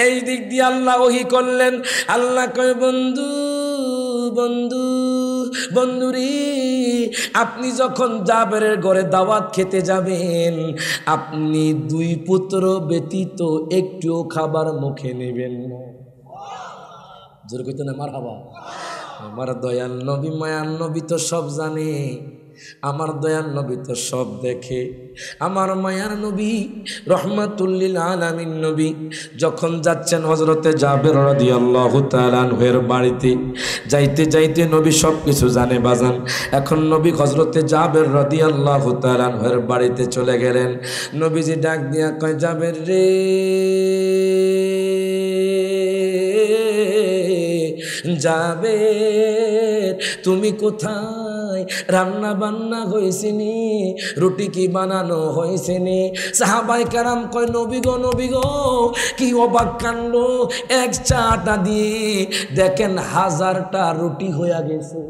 এই দিক দিয়ে আল্লাহ ওহী করলেন। আল্লাহ কয়, বন্ধু বন্ধু বন্ধুরি, আপনি যখন জাবেরের ঘরে দাওয়াত খেতে যাবেন, আপনি দুই পুত্র ব্যতীত একটুও খাবার মুখে নেবেন না। জোরে কইতে না মারহাবা। আমার দয়াল নবী মায়ার নবী তো সব জানে, আমার দয়াল নবী তো সব দেখে। আমার মায়ার নবী রহমাতুল লিল আলামিন নবী যখন যাচ্ছেন হযরতে জাবের রাদিয়াল্লাহু তাআলা আনহুর বাড়িতে, যাইতে যাইতে নবী সব কিছু জানে বাজান। এখন নবী হযরতে জাবের রাদিয়াল্লাহু তাআলা আনহুর বাড়িতে চলে গেলেন। নবীজি ডাক দিয়া কয়, জাবের রে, জাবের তুমি কোথায়? রান্না বান্না হয়েছে নি? রুটি কি বানানো হয়েছে নি? সাহাবায়ে কেরাম কয়, নবী গো নবী গো, কি অবাক কাণ্ড! এক চাটা দিয়ে দেখেন 1000টা রুটি হয়ে গেছে।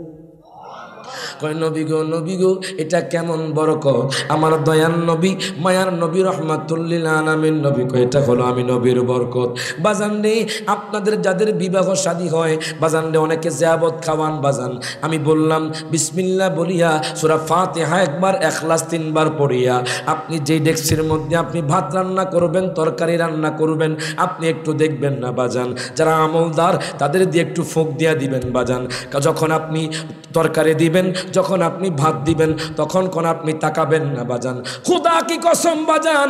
কয় নবী গো এটা কেমন বরকত? আমার দয়াল নবী মায়ার নবী রহমাতুল লিল আলামিন নবী কয়, এটা হলো আমি নবীর বরকত। বাজান রে, আপনাদের যাদের বিবাহ শাদী হয় বাজান রে, অনেকে জিয়াবত খাওয়ান বাজান। আমি বললাম বিসমিল্লাহ বলিয়া সূরা ফাতিহা একবার, ইখলাস 3 বার পড়িয়া আপনি যেই ডেক্সির মধ্যে আপনি ভাত রান্না করবেন, তরকারি রান্না করবেন, আপনি একটু দেখবেন না বাজান, যারা আমলদার তাদের দিয়ে একটু ফুঁক দিয়া দিবেন বাজান। যখন আপনি তরকারি দিবেন, যখন আপনি ভাত দিবেন, তখন কোন আপনি তাকাবেন না বাজান। খোদা কি কসম বাজান,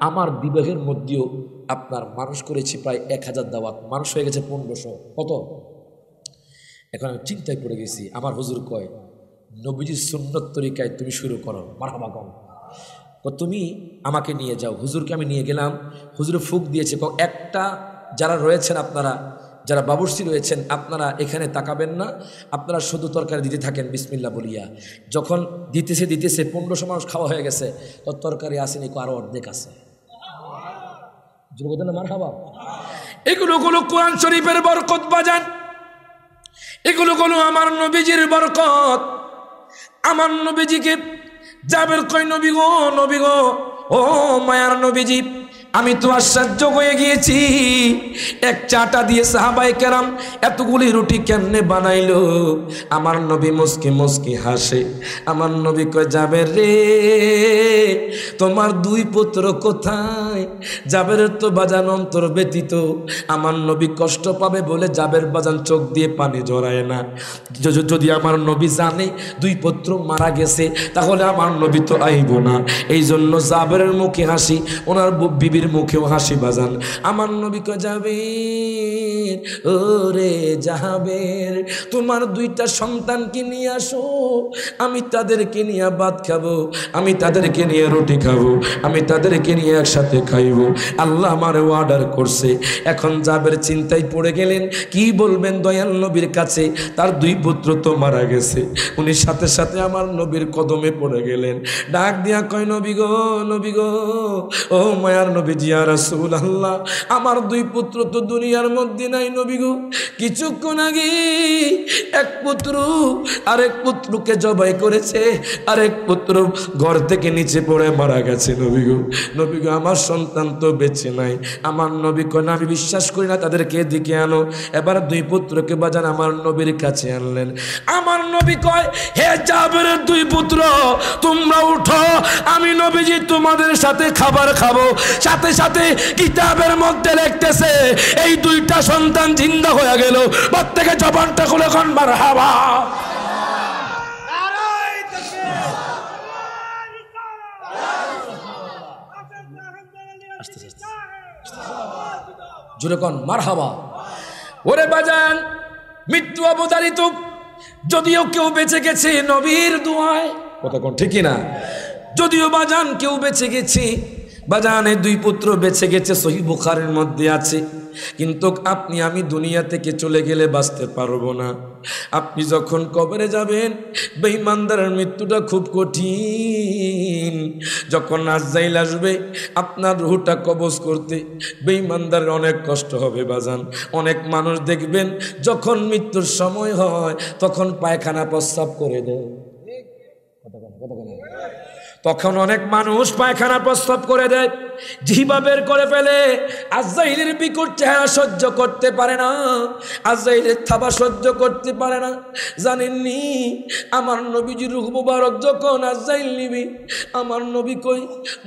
আমার বিবাহের মধ্যেও আপনার মানুষ করেছি প্রায় 1000 দাওয়াত, মানুষ হয়ে গেছে 1500। কত? এখন আমি চিন্তায় পড়ে গেছি। আমার হুজুর কয়, নবীজির সুন্নত তরিকায় তুমি শুরু করো। মারহাবা কম। তুমি আমাকে নিয়ে যাও। হুজুরকে আমি নিয়ে গেলাম, হুজুর ফুঁক দিয়েছে। একটা যারা রয়েছেন আপনারা, যারা বাবুর্চি রয়েছেন, আপনারা এখানে তাকাবেন না, আপনারা শুধু তরকারি দিতে থাকেন বিসমিল্লাহ বলিয়া। যখন দিতেছে 1500 মানুষ খাওয়া হয়ে গেছে, তো তরকারি আসেনি, আরো অর্ধেক আছে। মারহাবা। এগুলো হলো কোরআন শরীফের বরকত বাজান, এগুলো হলো আমার নবীজির বরকত। আমার নবীজিকে জাবের কয়, নবী গো ও মায়ার নবীজি, আমি তো আশ্চর্য হয়ে গিয়েছি, এক চাটা দিয়ে সাহাবায়ে কেরাম এতগুলি রুটি কেমনে বানাইলো? আমার নবী মুস্কি মুস্কি হাসে। আমার নবী কয়, জাবের রে, তোমার দুই পুত্র কোথায়? জাবেরের তো বাজান অন্তর ব্যতীত। আমার নবী কষ্ট পাবে বলে জাবের বাজান চোখ দিয়ে পানি জড়ায় না। যদি আমার নবী জানে দুই পুত্র মারা গেছে, তাহলে আমার নবী তো আইব না। এই জন্য জাবেরের মুখে হাসি, ওনার বিবির নবীর মুখেও হাসি বাজান। আমার নবী কয় যাবে, ওরে যাবের, তোমার দুইটা সন্তানকে নিয়ে আসো, আমি তাদেরকে নিয়ে ভাত খাবো, আমি তাদেরকে নিয়ে রুটি খাবো, আমি তাদেরকে নিয়ে একসাথে খাইবো। আল্লাহ আমার অর্ডার করছে। এখন জাবের চিন্তায় পড়ে গেলেন, কি বলবেন দয়াল নবীর কাছে, তার দুই পুত্র তো মারা গেছে। উনি সাথে সাথে আমার নবীর কদমে পড়ে গেলেন, ডাক দিয়া কয় নবী গো, নবী গো, ও মায়ার নবীজি ইয়া রাসূলুল্লাহ, আমার দুই পুত্র তো দুনিয়ার মধ্যে নাই নবী গো। কিছুক্ষণ আগে এক পুত্র আরেক পুত্রকে জবাই করেছে, আরেক পুত্র ঘর থেকে নিচে পড়ে মারা গেছে নবী গো। নবী গো আমার সন্তান তো বেঁচে নাই। আমার নবী কয় না, আমি বিশ্বাস করি না, তাদেরকে এদিকে আনো। এবার দুই পুত্রকে বাজান আমার নবীর কাছে আনলেন। আমার নবী কয়, হে জাবেরের দুই পুত্র, তোমরা উঠো, আমি নবীজি তোমাদের সাথে খাবার খাবো। সাথে সাথে কিতাবের মধ্যে লিখতেছে এই দুইটা সন্তান জিন্দা হয়ে গেল। প্রত্যেকে জবানটা খুলে কোন মারহাবা। জোরে কোন মারহাবা। ওরে বাজান, মৃত্যু অবধারিত, যদিও কেউ বেঁচে গেছে নবীর দুয়ায়, কথা কোন ঠিক না, যদিও বাজান কেউ বেঁচে গেছে, বাজানের দুই পুত্র বেঁচে গেছে, সহিহ বুখারীর মধ্যে আছে। কিন্তু আপনি আমি দুনিয়া থেকে চলে গেলে বাঁচতে পারবো না। আপনি যখন কবরে যাবেন, বেঈমানদারের মৃত্যুটা খুব কঠিন। যখন আজরাইল আসবে আপনার রূহটা কবজ করতে, বেঈমানদারের অনেক কষ্ট হবে বাজান। অনেক মানুষ দেখবেন যখন মৃত্যুর সময় হয় তখন পায়খানা প্রস্রাব করে দেয়, তখন অনেক মানুষ পায়খানা প্রস্রাব করে দেয়, জিহ্বা বের করে ফেলে। আজরাইলের বিকট চেহারা সহ্য করতে পারে না, আজরাইলের থাবা সহ্য করতে পারে না। জানেননি আমার নবীজির রূহ মুবারক যখন আজরাইল নিবি, আমার নবী কই,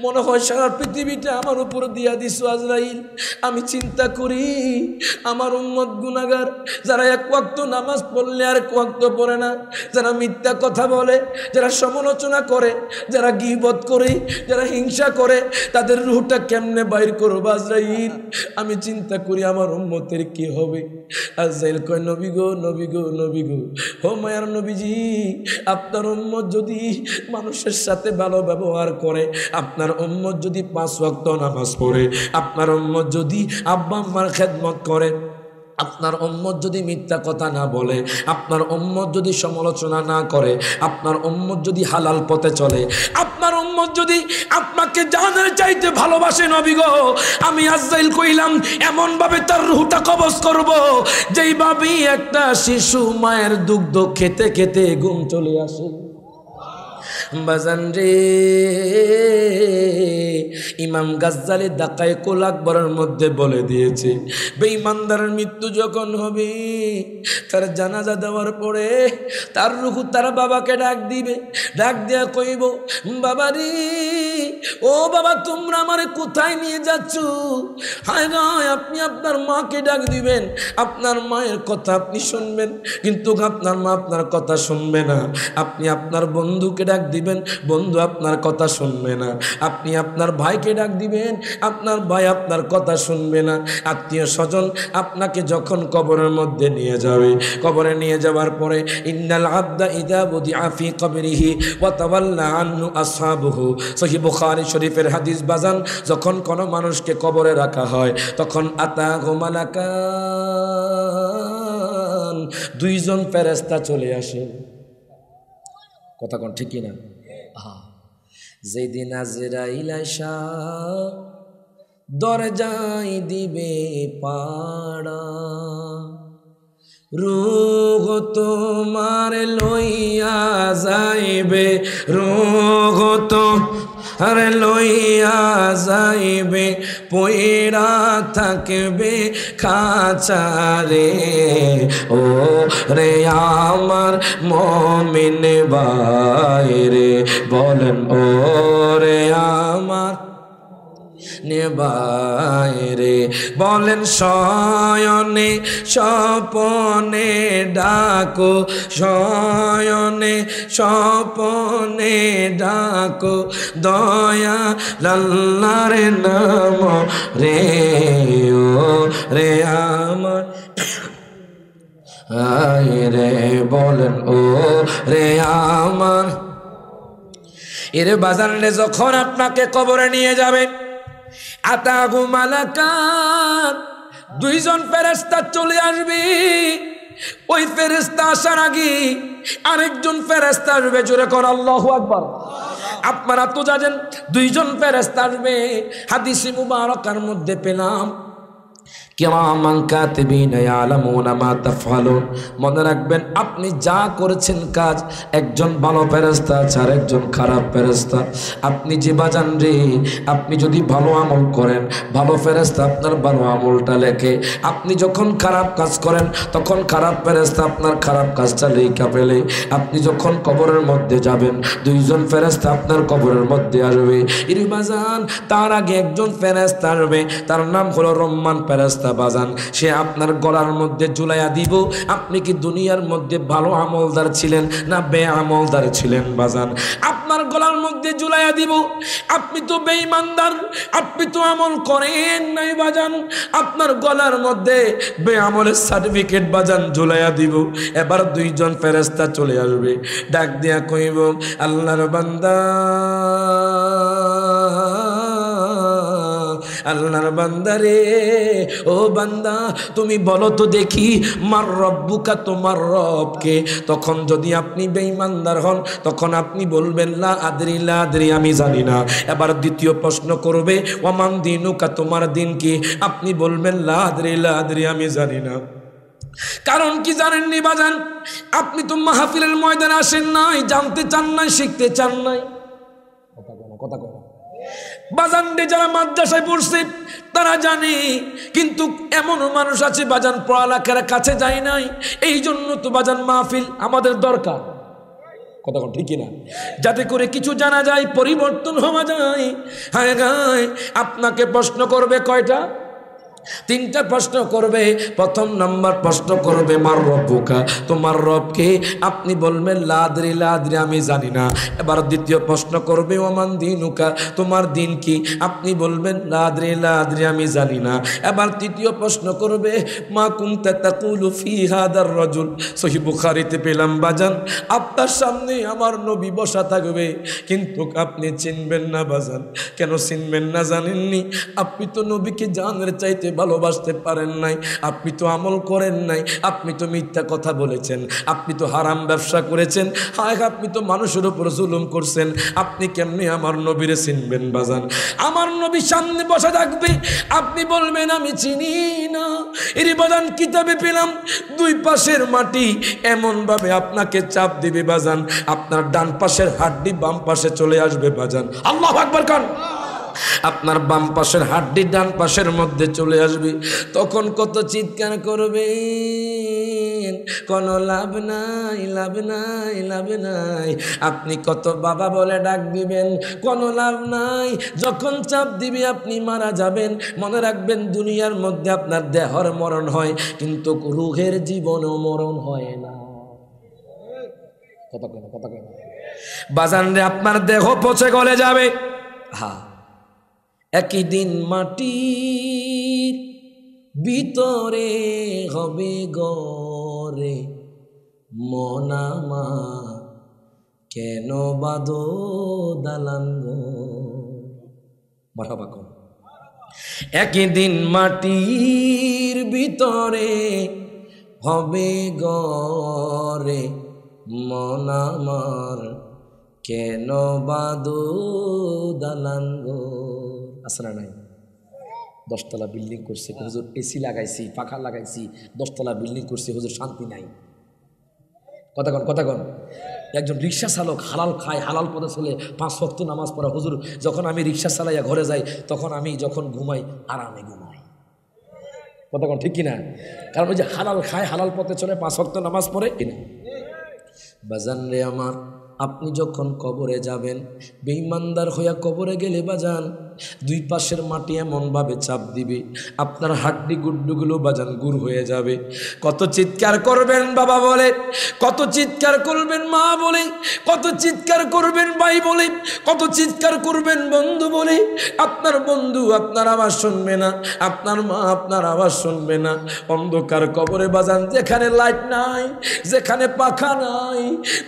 মনে হয় সারা পৃথিবীটা আমার উপর দিয়া দিছো আজরাইল। আমি চিন্তা করি আমার উম্মত গুনাহগার, যারা এক ওয়াক্ত নামাজ পড়লে আর এক ওয়াক্ত পড়ে না, যারা মিথ্যা কথা বলে, যারা সমালোচনা করে, যারা গীবত করে, যারা হিংসা করে, তাদের রূহটা কেমনে বাইর করবো আজরাইল। আমি চিন্তা করি আমার উম্মতের কি হবে। আজরাইল কয় নবী গো, নবী গো, নবী গো, ও মায়ার নবীজি, আপনার উম্মত যদি মানুষের সাথে ভালো ব্যবহার করে, আপনার উম্মত যদি 5 ওয়াক্ত নামাজ পড়ে, আপনার উম্মত যদি আব্বা আম্মার খেদমত করে, আপনার উম্মত যদি মিথ্যা কথা না বলে, আপনার উম্মত যদি সমালোচনা না করে, আপনার উম্মত যদি হালাল পথে চলে, আপনার উম্মত যদি আপনাকে জানের চাইতে ভালোবাসে নবী গো, আমি আজরাইল কইলাম এমন ভাবে তার রূহটা কবজ করব যেইভাবে একটা শিশু মায়ের দুগ্ধ খেতে খেতে ঘুম চলে আসে। বাজান রে, ইমাম গাজ্জালী দাকায়েকুল আকবরের মধ্যে বলে দিয়েছে, বেঈমানদারের মৃত্যু যখন হবে, তার জানাজা দেওয়ার পরে তার রূহ তার বাবাকে ডাক দিবে, ডাক দেয়া কইব, বাবা রে, ও বাবা তোমরা আমারে কোথায় নিয়ে যাচ্ছ? হায় গায়, আপনি আপনার মাকে ডাক দিবেন, আপনার মায়ের কথা আপনি শুনবেন, কিন্তু আপনার মা আপনার কথা শুনবে না। আপনি আপনার বন্ধুকে ডাক দিবেন, বন্ধু আপনার কথা শুনবে না। আপনি আপনার ভাইকে ডাক দিবেন, আপনার ভাই আপনার কথা শুনবে না। আত্মীয় স্বজন আপনাকে যখন কবরের মধ্যে নিয়ে যাবে, কবরে নিয়ে যাওয়ার পরে ইন্নাল আবদা ইযা বুদিআ ফি কবরিহি ওয়া তাওয়াল্লা আনহু আসহাবুহু, সহিহ বুখারী শরীফের হাদিস বাজান। যখন কোনো মানুষকে কবরে রাখা হয় তখন আতাহু মালাকান, 2 জন ফেরেশতা চলে আসে। কথা কোন ঠিক না? যেদিন আজরাইল আইসা দরজায় দিবে পাড়া, রূহ তোমার লইয়া যাইবে, রূহ তোমার লইয়া যাইবে, পয়রা থাকবে খাঁচারে। ও রে আমার মুমিন ভাই রে, বলেন ও রে আমার নেবাইরে বলেন শয়নে স্বপনে ডাকো, শয়নে স্বপনে ডাকো, দয়া আল্লাহর নাম রে ও রে আমার রে বলেন ও রে আমার। এর বাজারে যখন আপনাকে কবরে নিয়ে যাবে, আতাগু মালাকান, দুইজন ফেরেশতা চলে আসবে। ওই ফেরেশতা আসার আগে আরেকজন ফেরেশতা আসবে, জোরে কর আল্লাহু আকবার। আপনারা তো জানেন দুইজন ফেরেশতা আসবে, হাদিসে মুবারাকার মধ্যে পেলাম কিরামান কাতিবিনা ইয়ালামুনা মা তাফআলুন। মনে রাখবেন আপনি যা করেছেন কাজ, একজন ভালো ফেরেশতা আছে আর একজন খারাপ ফেরেশতা। আপনি যে বাজান রে, আপনি যদি ভালো আমল করেন, ভালো ফেরেশতা আপনার ভালো আমলটা লেখে। আপনি যখন খারাপ কাজ করেন, তখন খারাপ ফেরেশতা আপনার খারাপ কাজটা লেখা ফেলে। আপনি যখন কবরের মধ্যে যাবেন, দুইজন ফেরেশতা আপনার কবরের মধ্যে আসবে। এর বাজান তার আগে একজন ফেরেশতা আসবে, তার নাম হলো রহমান ফেরেশতা। বাজান সে আপনার গলার মধ্যে ঝুলাইয়া দিব, আপনি কি দুনিয়ার মধ্যে ভালো আমলদার ছিলেন না বেআমলদার ছিলেন? বাজান আপনার গলার মধ্যে ঝুলাইয়া দিব, আপনি তো বেঈমানদার, আপনি তো আমল করেন নাই। বাজান আপনার গলার মধ্যে বেআমলের সার্টিফিকেট বাজান ঝুলাইয়া দিব। এবার দুইজন ফেরেশতা চলে আসবে, ডাক দিয়া কইব আল্লাহর বান্দা, আল্লাহর বান্দা রে, ও বান্দা তুমি বলো তো দেখি মার রব্বুকা, তোমার রবকে? তখন যদি আপনি বেঈমানদার হন, তখন আপনি বলবেন লা আদরি, লা আদরি, আমি জানি না। এবার দ্বিতীয় প্রশ্ন করবে ওয়ামান দিনুকা, তোমার দিন কি? আপনি বলবেন লা আদরি, লা আদরি, আমি জানি না। কারণ কি জানেননি বাজান? আপনি তো মাহফিলের ময়দানে আসেন নাই, জানতে চান নাই, শিখতে চান নাই। কথা কথা বাজান রে, যারা মাদ্রাসায় পড়ছে তারা জানে, কিন্তু এমনও মানুষ আছে বাজান পড়ালেখার কাছে যায় নাই। এই জন্য তো বাজান মাহফিল আমাদের দরকার, কথা ঠিক না? যাতে করে কিছু জানা যায়, পরিবর্তন হওয়া যায়। হায় গায় আপনাকে প্রশ্ন করবে কয়টা? তিনটা প্রশ্ন করবে। প্রথম নাম্বার প্রশ্ন করবে মার রব্বুকা, তোমার রবকে? আপনি বলবেন লা আদরি, লা আদরি, আমি জানি না। এবার দ্বিতীয় প্রশ্ন করবে ওমান দিনুকা, তোমার দিন কি? আপনি বলবেন লা আদরি, লা আদরি, আমি জানি না। এবার তৃতীয় প্রশ্ন করবে মা কুনতা তাকুলু ফি হাদার রাজুল। সহিহ বুখারীতে পেলাম বাজান আপনার সামনে আমার নবী বসা থাকবে, কিন্তু আপনি চিনবেন না। বাজান কেন চিনবেন না জানেননি? আপনি তো নবীকে জানের চাইতে ভালোবাসতে পারেন নাই, আপনি তো আমল করেন নাই, আপনি তো মিথ্যা কথা বলেছেন, আপনি তো হারাম ব্যবসা করেছেন, হায় আপনি তো মানুষের উপর জুলুম করছেন। আপনি কেমনে আমার নবীরে চিনবেন? বাজান আমার নবী সামনে বসা থাকবে, আপনি বলবেন আমি চিনি না। এর বাজান কিতাবে পেলাম দুই পাশের মাটি এমন ভাবে আপনাকে চাপ দিবে বাজান, আপনার ডান পাশের হাড্ডি বাম পাশে চলে আসবে। বাজান আল্লাহু আকবার কান। আপনার বাম পাশের হাড্ডি ডান পাশের মধ্যে চলে আসবে। তখন কত চিৎকার করবে, কোনো লাভ নাই, লাভ নাই, লাভ নাই। আপনি কত বাবা বলে ডাক দিবেন, কোনো লাভ নাই। যখন চাপ দিবে আপনি মারা যাবেন। মনে রাখবেন দুনিয়ার মধ্যে আপনার দেহর মরণ হয়, কিন্তু রুহের জীবনও মরণ হয় না। কথা কেন, কথা কেন? বাজান রে, আপনার দেহ পচে গলে যাবে। হ্যাঁ, একই দিন মাটির ভিতরে হবে গরে, মন আমার কেন বাঁধো দালান গো। মারহাবা কর। একই দিন মাটির ভিতরে হবে গরে, মন আমার কেন বাঁধো দালান গো। আসলে নাই 10 তলা বিল্ডিং করছে হুজুর, এসি লাগাইছি, পাখা লাগাইছি, 10 তলা বিল্ডিং করছে হুজুর, শান্তি নাই। কথা কন, কথা কন। একজন রিক্সা চালক হালাল খায়, হালাল পথে চলে, 5 ওয়াক্ত নামাজ পড়া। হুজুর যখন আমি রিক্সা চালাইয়া ঘরে যাই, তখন আমি যখন ঘুমাই আরামে ঘুমাই। কথা কন ঠিক কিনা? কারণ ওই যে হালাল খায়, হালাল পথে চলে, 5 ওয়াক্ত নামাজ পড়ে কিনা। বাজান রে আমার, আপনি যখন কবরে যাবেন, বেঈমানদার হইয়া কবরে গেলে বাজান দুই পাশের মাটি এমনভাবে চাপ দিবে আপনার হাড্ডি গুড্ডুগুলো বাজান গুড় হয়ে যাবে। কত চিৎকার করবেন বাবা বলে, কত চিৎকার করবেন মা বলে, কত চিৎকার করবেন ভাই বলে, কত চিৎকার করবেন বন্ধু বলে। আপনার বন্ধু আপনার আওয়াজ শুনবে না, আপনার মা আপনার আওয়াজ শুনবে না। অন্ধকার কবরে বাজান, যেখানে লাইট নাই, যেখানে পাখা নাই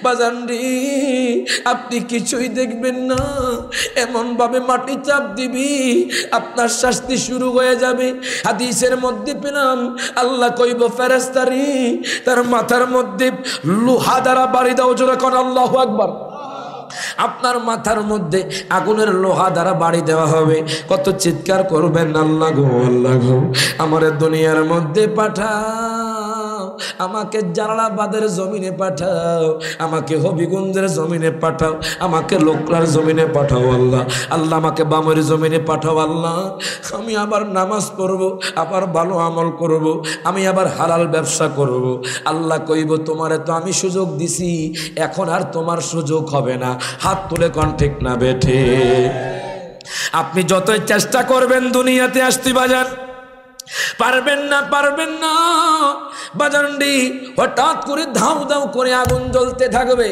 বাজান রে, আপনি কিছুই দেখবেন না। এমন ভাবে মাটি চাপ দিবি আপনার শাস্তি শুরু হয়ে যাবে। হাদিসের মধ্যে পেলাম আল্লাহ কইব ফেরেশতারি তার মাথার মধ্যে লোহা দ্বারা বাড়ি দাও, জোরে কোন আল্লাহু আকবার। আপনার মাথার মধ্যে আগুনের লোহা দ্বারা বাড়ি দেওয়া হবে। কত চিৎকার করবেন, আল্লাহ গো আল্লাহ গো আমার দুনিয়ার মধ্যে পাঠাও, আমাকে জালালাবাদের জমিনে পাঠাও, আমাকে হবিগঞ্জের জমিনে পাঠাও, আমাকে লোকলার জমিনে পাঠাও আল্লাহ। আল্লাহ আমাকে বামের জমিনে পাঠাও আল্লাহ। আমি আবার নামাজ পড়ব, আবার ভালো আমল করব, আমি আবার হালাল ব্যবসা করব। আল্লাহ কইব তোমারে তো আমি সুযোগ দিছি, এখন আর তোমার সুযোগ হবে না। হাত তুলে কোন ঠিক না বেঠে? আপনি যতই চেষ্টা করবেন দুনিয়াতে আসতে বাজান, পারবেন না, পারবেন না বাজানডি। হঠাৎ করে ধাউ ধাউ করে আগুন জ্বলতে থাকবে।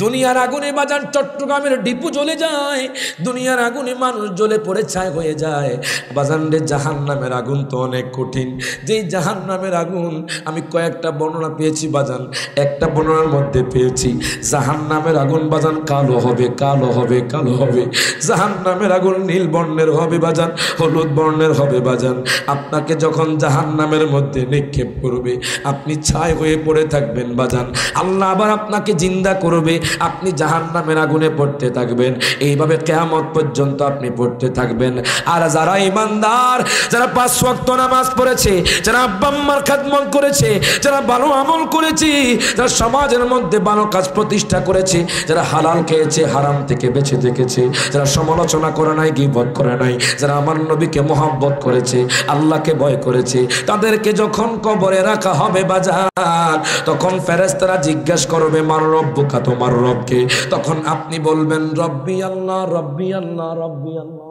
দুনিয়ার আগুনে বাজান চট্টগ্রামের ডিপু জ্বলে যায়, দুনিয়ার আগুনে মানুষ জ্বলে পড়ে ছাই হয়ে যায়। বাজানডে জাহান্নামের আগুন তো অনেক কঠিন। যেই জাহান্নামের আগুন আমি কয়েকটা বর্ণনা পেয়েছি বাজান, একটা বর্ণনার মধ্যে পেয়েছি জাহান্নামের আগুন বাজান কালো হবে, কালো হবে, কালো হবে। জাহান্নামের আগুন নীল বর্ণের হবে বাজান, হলুদ বর্ণের হবে বাজান। আপনাকে যখন জাহান্নামের মধ্যে নিক্ষেপ করবে আপনি ছাই হয়ে পড়ে থাকবেন বাজান। আল্লাহ আবার আপনাকে জিন্দা করবে, আপনি জাহান্নামের আগুনে পড়তে থাকবেন। এইভাবে কিয়ামত পর্যন্ত আপনি পড়তে থাকবেন। আর যারা ঈমানদার, যারা 5 ওয়াক্ত নামাজ পড়েছে, যারা আব্বা আম্মার খেদমত করেছে, যারা ভালো আমল করেছে, যারা সমাজের মধ্যে ভালো কাজ প্রতিষ্ঠা করেছে, যারা হালাল খেয়েছে, হারাম থেকে বেঁচে থেকেছে, যারা সমালোচনা করে নাই, গীবত করে নাই, যারা আমার নবীকে মহব্বত করেছে, আল্লাহকে ভয় করেছে, তাদেরকে যখন কবরে রাখা হবে বাজার, তখন ফেরেশতারা জিজ্ঞাসা করবে মার রব্বুকা, তোমার রবকে। তখন আপনি বলবেন রব্বি আল্লাহ, রব্বি আল্লাহ, রব্বি আল্লাহ।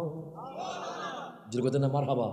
মারহাবা।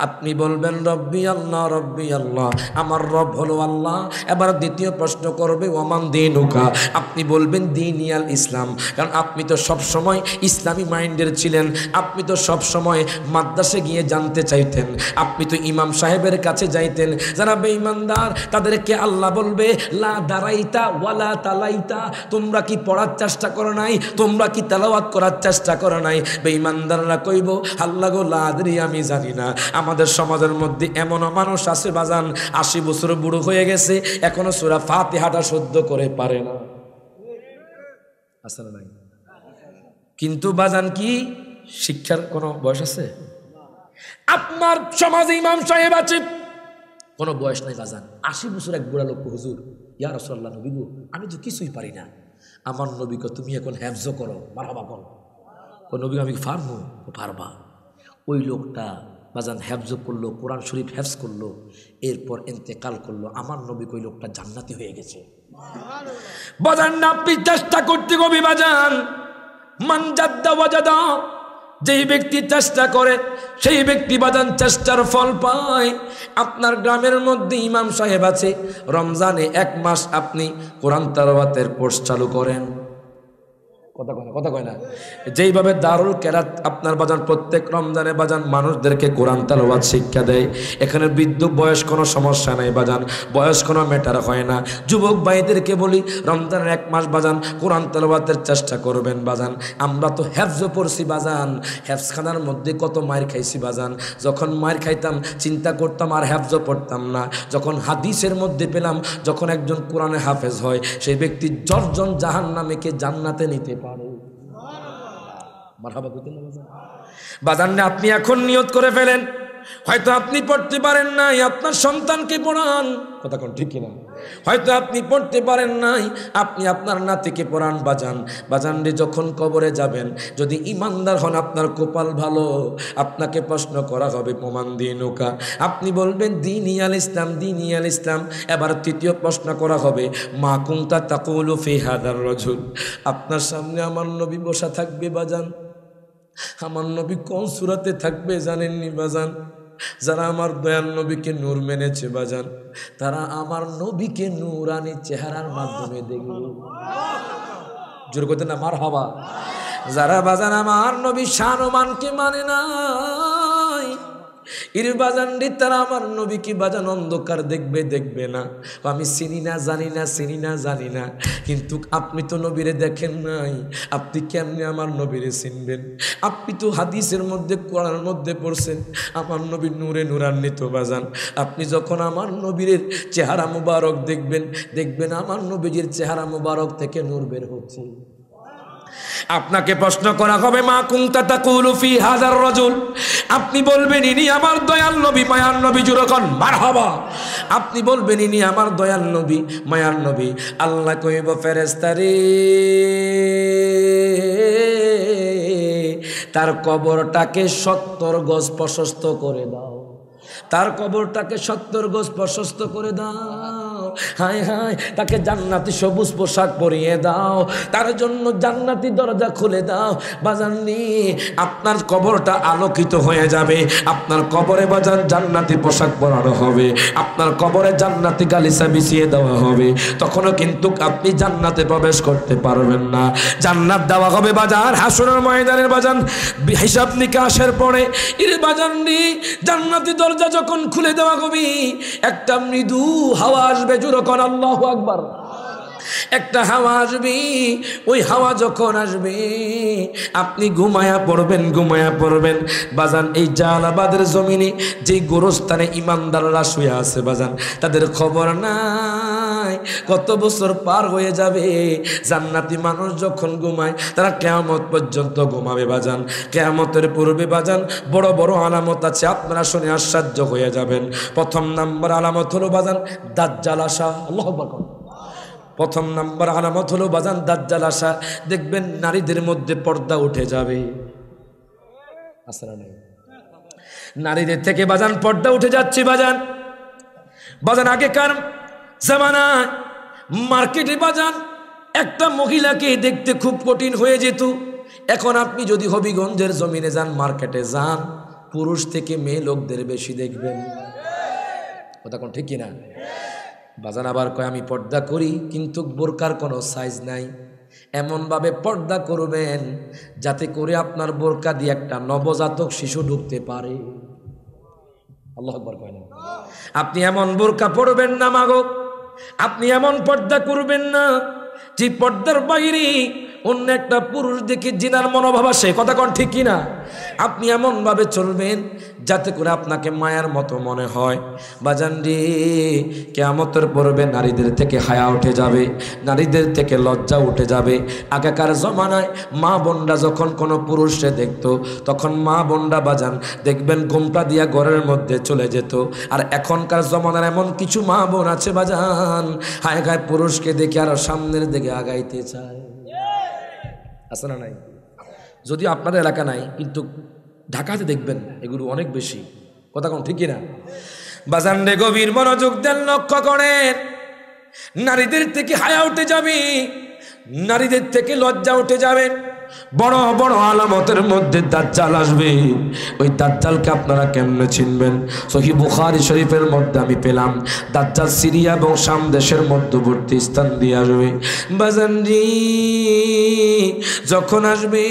আপনি বলবেন রব্বি আল্লাহ, রব্বি আল্লাহ, আমার রব হলো আল্লাহ। এবার দ্বিতীয় প্রশ্ন করবে ওমান দীনুকা, আপনি বলবেন দীনিয়াল ইসলাম, কারণ আপনি তো সব সময় ইসলামী মাইন্ডের ছিলেন। আপনি তো সব সময় মাদ্রাসে গিয়ে জানতে চাইতেন, আপনি তো ইমাম সাহেবের কাছে যাইতেন। যারা বেঈমানদার তাদেরকে আল্লাহ বলবে লা দারাইতা ওয়ালা তালাইতা, তোমরা কি পড়ার চেষ্টা করো নাই, তোমরা কি তেলাওয়াত করার চেষ্টা করো নাই। বেঈমানদাররা কইব আল্লাহ গো লা আদরি, আমি জানি না। আমাদের সমাজের মধ্যে এমনও মানুষ আছে বাজান 80 বছর বুড়ো হয়ে গেছে, এখনো সূরা ফাতিহাটা শুদ্ধ করে পারে না। আসলে নাই, কিন্তু বাজান কি শিক্ষার কোনো বয়স আছে? আপনার সমাজে ইমাম সাহেব আছে, কোনো বয়স নাই বাজান। 80 বছর এক বুড়া লোক, হুজুর ইয়া রাসূলুল্লাহ, নবী গো আমি তো কিছুই পারি না, আমার নবীকে তুমি এখন হেফজ করো, মারহাবা কর। নবী আমি পারবো, পারবা। ওই লোকটা বাজান হেফজ করলো, কোরআন শরীফ হেফজ করলো, এরপর ইন্তেকাল করলো। আমার নবী ওই লোকটা জান্নাতি হয়ে গেছে বাজান। না আপনি চেষ্টা করতে গবি বাজান, মান জাদ্দা ওয়াজাদা, যেই ব্যক্তি চেষ্টা করে সেই ব্যক্তি বাজান চেষ্টার ফল পায়। আপনার গ্রামের মধ্যে ইমাম সাহেব আছে, রমজানে 1 মাস আপনি কোরআন তেলাওয়াতের কোর্স চালু করেন। কথা কয় না? যেইভাবে দারুল কেরাত আপনার বাজান প্রত্যেক রমজানে বাজান মানুষদেরকে কোরআন তেলাওয়াত শিক্ষা দেয়, এখানে বৃদ্ধ বয়স কোনো সমস্যা নাই বাজান, বয়স কোনো ম্যাটার হয় না। যুবক ভাইদেরকে বলি রমজানের 1 মাস বাজান কোরআন তেলাওয়াতের চেষ্টা করবেন বাজান। আমরা তো হেফজ পড়ছি বাজান, হেফজখানার মধ্যে কত মায়ের খাইছি বাজান। যখন মায়ের খাইতাম চিন্তা করতাম আর হেফজ পড়তাম না। যখন হাদিসের মধ্যে পেলাম যখন একজন কোরআনে হাফেজ হয় সেই ব্যক্তি 10 জন জাহান্নামীকে জান্নাতে নিতে পারে। মারহাবা করতেন না বাজান। আপনি এখন নিয়ত করে ফেলেন, হয়তো আপনি পড়তে পারেন নাই, আপনার সন্তানকে পড়ান। কথা কোন ঠিক কিনা? হয়তো আপনি পড়তে পারেন নাই, আপনি আপনার নাতিকে পড়ান বাজান। বাজান রে যখন কবরে যাবেন যদি ইমানদার হন আপনার কপাল ভালো। আপনাকে প্রশ্ন করা হবে প্রমাণ দিয়ে নৌকা, আপনি বলবেন দীনিয়াল ইসলাম, দীনিয়াল ইসলাম। এবার তৃতীয় প্রশ্ন করা হবে মা কুনতা তাকুলু ফি হাদার রাজুল, আপনার সামনে আমার নবী বসা থাকবে বাজান। আমার নবী কোন সূরাতে থাকবে জানেননি বাজান? যারা আমার দয়াল নবীকে নূর মেনেছে বাজান, তারা আমার নবীকে নূরানি চেহারার মাধ্যমে দেখবে। জোর করতে না মারহাবা। যারা বাজান আমার নবী শানমানকে মানে নাই, এর বাজান রে, তারা আমার নবীকে বাজান অন্ধকার দেখবে, দেখবে না। আমি চিনি না, জানি না, চিনি না, জানি না। কিন্তু আপনি তো নবীরে দেখেন নাই, আপনি কেমনে আমার নবীরে চিনবেন? আপনি তো হাদিসের মধ্যে, কোরআনের মধ্যে পড়ছেন আমার নবী নূরে নূরান্বিত বাজান। আপনি যখন আমার নবীর চেহারা মুবারক দেখবেন, দেখবেন আমার নবীজির চেহারা মুবারক থেকে নূর বের হচ্ছে। আপনাকে প্রশ্ন করা হবে, মা কুনতা তাকুলু ফি হাযার রাজুল, আপনি বলবেন ইনি আমার দয়াল নবী, মায়ার নবী। যখন মারহাবা, আপনি বলবেন ইনি আমার দয়াল নবী, মায়ার নবী। আল্লাহ কইব, ফেরেশতারে তার কবরটাকে 70 গজ প্রশস্ত করে দাও, তার কবরটাকে 70 গজ প্রশস্ত করে দাও। হায় হায়, তাকে জান্নাতি সবুজ পোশাক পরিয়ে দাও, তার জন্য জান্নাতি দরজা খুলে দাও। বাজাননি, আপনার কবরটা আলোকিত হয়ে যাবে। আপনার কবরে বাজান জান্নাতি পোশাক পরানো হবে, আপনার কবরে জান্নাতি গালিচা বিছিয়ে দেওয়া হবে। তখনও কিন্তু আপনি জান্নাতে প্রবেশ করতে পারবেন না। জান্নাত দেওয়া হবে বাজান হাসরের ময়দানের বাজান হিসাব নিকাশের পরে। এর বাজাননি, জান্নাতি দরজা যখন খুলে দেওয়া হবে, একটা মৃদু হাওয়া আসবে। যখন আল্লাহু আকবার, একটা হাওয়া আসবে। ওই হাওয়া যখন আসবে, আপনি ঘুমায়া পড়বেন, ঘুমায়া পড়বেন বাজান। এই জালালাবাদের জমিনে যেই গোরস্থানে ইমানদাররা শুয়ে আছে বাজান, তাদের খবর নাই কত বছর পার হয়ে যাবে। জান্নাতি মানুষ যখন ঘুমায়, তারা কিয়ামত পর্যন্ত ঘুমাবে বাজান। কিয়ামতের পূর্বে বাজান বড় বড় আলামত আছে, আপনারা শুনে আশ্চর্য হয়ে যাবেন। প্রথম নাম্বার আলামত হলো বাজান দাজ্জাল আসা। আল্লাহু আকবার। প্রথম নাম্বার আলামত হলো বাজান দাজ্জাল আসা। দেখবেন নারীদের মধ্যে পর্দা উঠে যাবে। আসলে নাই, নারীদের থেকে বাজান পর্দা উঠে যাচ্ছে বাজান। বাজান আগেকার জামানায় মার্কেটে বাজান একটা মহিলাকে দেখতে খুব কঠিন হয়ে যেত। এখন আপনি যদি হবিগঞ্জের জমিনে যান, মার্কেটে যান, পুরুষ থেকে মেয়ে লোকদের বেশি দেখবেন। কথা কোন ঠিক কিনা বাজান? আবার কয় আমি পর্দা করি, কিন্তু বোরকার কোনো সাইজ নাই। এমনভাবে পর্দা করবেন যাতে করে আপনার বোরকা দিয়ে একটা নবজাতক শিশু ঢুকতে পারে। আল্লাহু আকবার কয় না? আপনি এমন বোরকা পরবেন না মাগো, আপনি এমন পর্দা করবেন না যে পর্দার বাইরে অন্য একটা পুরুষ দেখে জিনার মনোভাব আসে। কথা কোন ঠিক কিনা? আপনি এমনভাবে চলবেন যাতে করে আপনাকে মায়ার মতো মনে হয়। বাজান রে, কিয়ামতের পূর্বে নারীদের থেকে হায়া উঠে যাবে, নারীদের থেকে লজ্জা উঠে যাবে। আগেকার জমানায় মা বোনরা যখন কোনো পুরুষে দেখতো, তখন মা বোনরা বাজান দেখবেন ঘোমটা দিয়া ঘরের মধ্যে চলে যেত। আর এখনকার জমানার এমন কিছু মা বোন আছে বাজান, হায় হায় পুরুষকে দেখে আরো সামনের দিকে আগাইতে চায়। আছে না নাই? যদিও আপনাদের এলাকা নাই, কিন্তু ঢাকাতে দেখবেন এগুলো অনেক বেশি। কথা কোন ঠিক কিনা বাজান রে? গভীর মনোযোগ দেন, লক্ষ্য করেন। নারীদের থেকে হায়া উঠে যাবে, নারীদের থেকে লজ্জা উঠে যাবে। বড় বড় আলামতের মধ্যে দাজ্জাল আসবে। ওই দাজ্জালকে আপনারা কেমনে চিনবেন? সহিহ বুখারী শরীফের মধ্যে আমি পেলাম, দাজ্জাল সিরিয়া এবং শাম দেশের মধ্যবর্তী স্থান দিয়ে আসবে। বাজানজি যখন আসবে,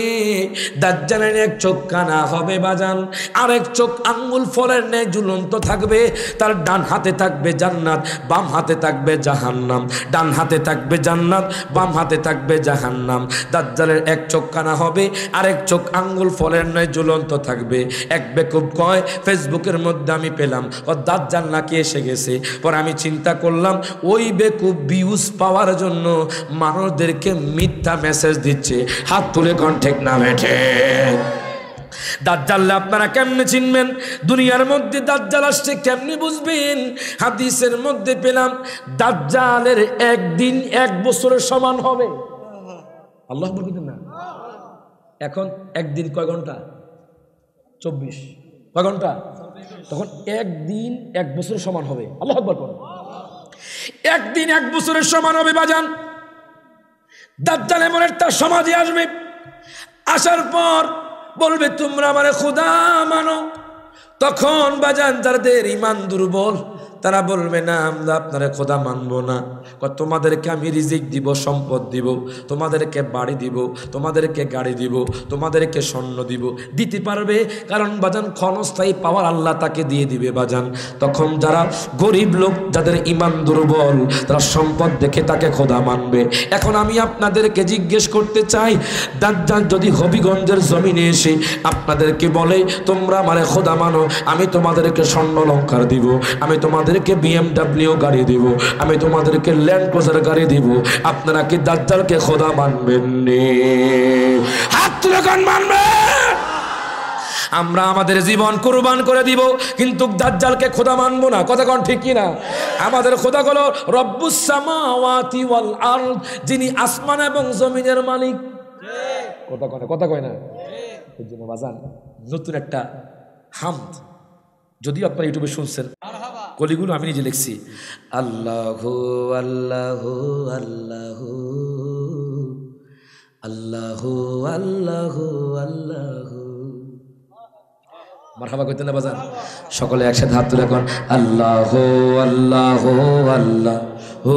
দাজ্জালের এক চোখ কানা হবে বাজান, আরেক চোখ আঙ্গুল ফলের ন্যায় ঝুলন্ত থাকবে। তার ডান হাতে থাকবে জান্নাত, বাম হাতে থাকবে জাহান্নাম। ডান হাতে থাকবে জান্নাত, বাম হাতে থাকবে জাহান্নাম। দাজ্জালের এক চোখ কানা হবে, আরেক চোখ আঙ্গুল ফলের ন্যায় ঝুলন্ত থাকবে। এক বেকুব কয়, ফেসবুকের মধ্যে আমি পেলাম ও দাজ্জাল নাকি এসে গেছে। পর আমি চিন্তা করলাম, ওই বেকুব ভিউজ পাওয়ার জন্য মানুষদেরকে মিথ্যা মেসেজ দিচ্ছে। হাত তুলে কণ্ঠেক না বেঠে। দাজ্জাল আপনারা কেমনে চিনবেন? দুনিয়ার মধ্যে দাজ্জাল আসছে কেমনে বুঝবেন? হাদিসের মধ্যে পেলাম দাজ্জালের একদিন 1 বছরের সমান হবে। আল্লাহ বলতেন না? এখন একদিন কয় ঘন্টা? 24। কয় ঘন্টা? তখন একদিন 1 বছরের সমান হবে। আল্লাহু আকবার বলেন। একদিন 1 বছরের সমান হবে বাজান। দাজ্জাল এমন একটা সমাজে আসবে, আসার পর বলবে তোমরা আমারে খোদা মানো। তখন বাজান যাদের ইমান দুর্বল তারা বলবে না আমরা আপনারে খোদা মানবো না। তোমাদেরকে আমি রিজিক দিব, সম্পদ দিব, তোমাদেরকে বাড়ি দিব, তোমাদেরকে গাড়ি দিব, তোমাদেরকে স্বর্ণ দিব। দিতে পারবে, কারণ বাজান ক্ষণস্থায়ী পাওয়ার আল্লাহ তাকে দিয়ে দিবে বাজান। তখন যারা গরিব লোক, যাদের ইমান দুর্বল, তারা সম্পদ দেখে তাকে খোদা মানবে। এখন আমি আপনাদেরকে জিজ্ঞেস করতে চাই, দাজ্জাল যদি হবিগঞ্জের জমিনে এসে আপনাদেরকে বলে তোমরা আমারে খোদা মানো, আমি তোমাদেরকে স্বর্ণ অলংকার দিব, আমি তোমাদেরকে BMW গাড়ি দিব, আমি তোমাদেরকে ল্যান্ড ক্রুজার গাড়ি দিব, আপনারা কি দাজ্জালকে খোদা মানবেন? হাত তুলে কোন মানবে? আমরা আমাদের জীবন কুরবান করে দিব, কিন্তু দাজ্জালকে খোদা মানবো না। কথা কোন ঠিক কি না? আমাদের খোদা হলো রব্বুস সামাওয়াতি ওয়াল আরদ, যিনি আসমান এবং জমিনের মালিক। কথা কয় না? এর জন্য বাজান নতুন একটা হামদ, যদিও আপনারা ইউটিউবে শুনছেন, কলিগুলো আমি নিজে লিখছি। আল্লাহু আল্লাহু আল্লাহু আল্লাহু আল্লাহু আল্লাহু। মারহাবা কইতেন না বাজান? সকলে একসাথে হাত তুলে এখন আল্লাহু আল্লাহু আল্লাহু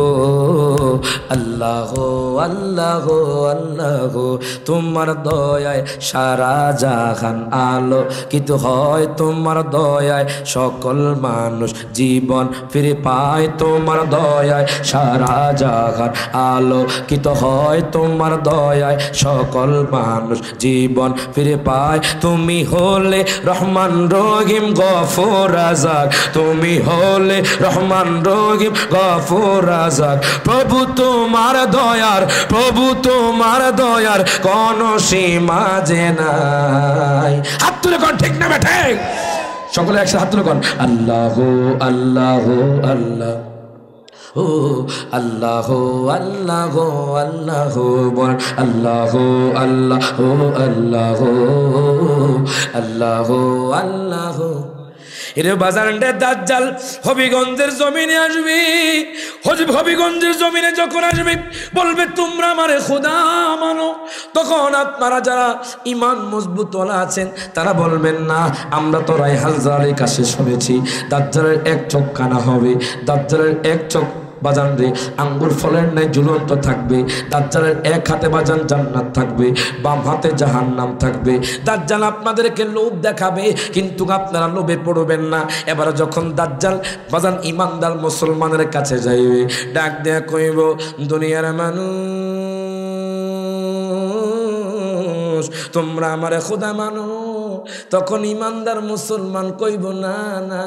আল্লাহু আল্লাহু আল্লাহু। তোমার দয়ায় সারা জাহান আলোকিত হয়, তোমার দয়ায় সকল মানুষ জীবন ফিরে পায়, তোমার দয়ায় সারা জাহান আলোকিত হয়, তোমার দয়ায় সকল মানুষ জীবন ফিরে পায়। তুমি হলে রহমান রহিম গফুর রাজাক, তুমি হলে রহমান রহিম গফুর রাজাক। প্রভু তোমার দয়ার, প্রভু তোমার দয়ার কোন সীমা যে নাই। হাত তুলে কোন ঠিক না বেঠে? সকলে একসাথে হাত তুলে কোন আল্লাহু আল্লাহু আল্লাহ ও আল্লাহু আল্লাহু আল্লাহু। বল আল্লাহু আল্লাহু আল্লাহু আল্লাহু আল্লাহু। এর বাজারে দাজ্জাল হবিগঞ্জের জমিনে আসবে। হবিগঞ্জের জমিনে যখন আসবে বলবে তোমরা আমারে খোদা মানো। তখন আপনারা যারা ইমান মজবুত ওয়ালা আছেন তারা বলবেন না, আমরা তো রায়হান জালালের কাছে শুনেছি দাজ্জালের এক চোখ কানা হবে, দাজ্জালের এক চোখ বাজান রে আঙ্গুর ফলের ন্যায় ঝুলন্ত থাকবে, দাজ্জালের এক হাতে বাজান জান্নাত থাকবে, বাম হাতে জাহান্নাম থাকবে। দাজ্জাল আপনাদেরকে লোভ দেখাবে, কিন্তু আপনারা লোভে পড়বেন না। এবার যখন দাজ্জাল বাজান ইমানদার মুসলমানের কাছে যাইবে, ডাক দেয়া কইব দুনিয়ার মানুষ তোমরা আমারে খোদা মানো। তখন ইমানদার মুসলমান কইব না না,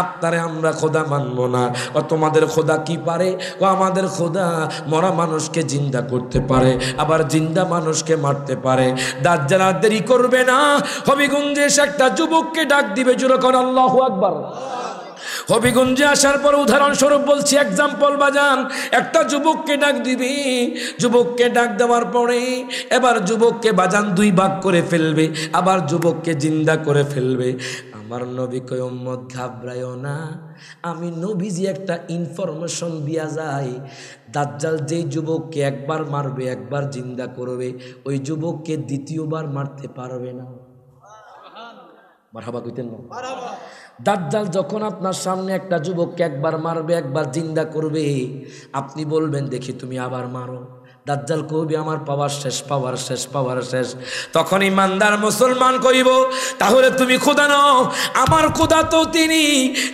আপনারে আমরা খোদা মানবো না। ও তোমাদের খোদা কি পারে? ও আমাদের খোদা মরা মানুষকে জিন্দা করতে পারে, আবার জিন্দা মানুষকে মারতে পারে। দাজ্জাল আর দেরি করবে না, হবিগঞ্জে এসে একটা যুবককে ডাক দিবে, জোরে করে আল্লাহু আকবার। হবিগঞ্জে আসার পর উদাহরণস্বরূপ বলছি, এক্সাম্পল বাজান, একটা যুবককে ডাক দিবি। যুবককে ডাক দেওয়ার পরে এবার যুবককে বাজান দুই ভাগ করে ফেলবে, আবার যুবককে জিন্দা করে ফেলবে। আমার নবী কয় উম্মত ঘাবড়ায়ও না, আমি নবীজি একটা ইনফরমেশন দিয়া যায়। দাজ্জাল যেই যুবককে একবার মারবে, একবার জিন্দা করবে, ওই যুবককে দ্বিতীয়বার মারতে পারবে না। মারহাবা কইতেন না? দাজ্জাল যখন আপনার সামনে একটা যুবককে একবার মারবে, একবার জিন্দা করবে, আপনি বলবেন দেখি তুমি আবার মারো। দাজ্জাল কইবে আমার পাওয়ার শেষ, পাওয়ার শেষ, পাওয়ার শেষ। তখন ইমানদার মুসলমান কইব তাহলে তুমি খোদা নও, আমার খোদা তো তিনি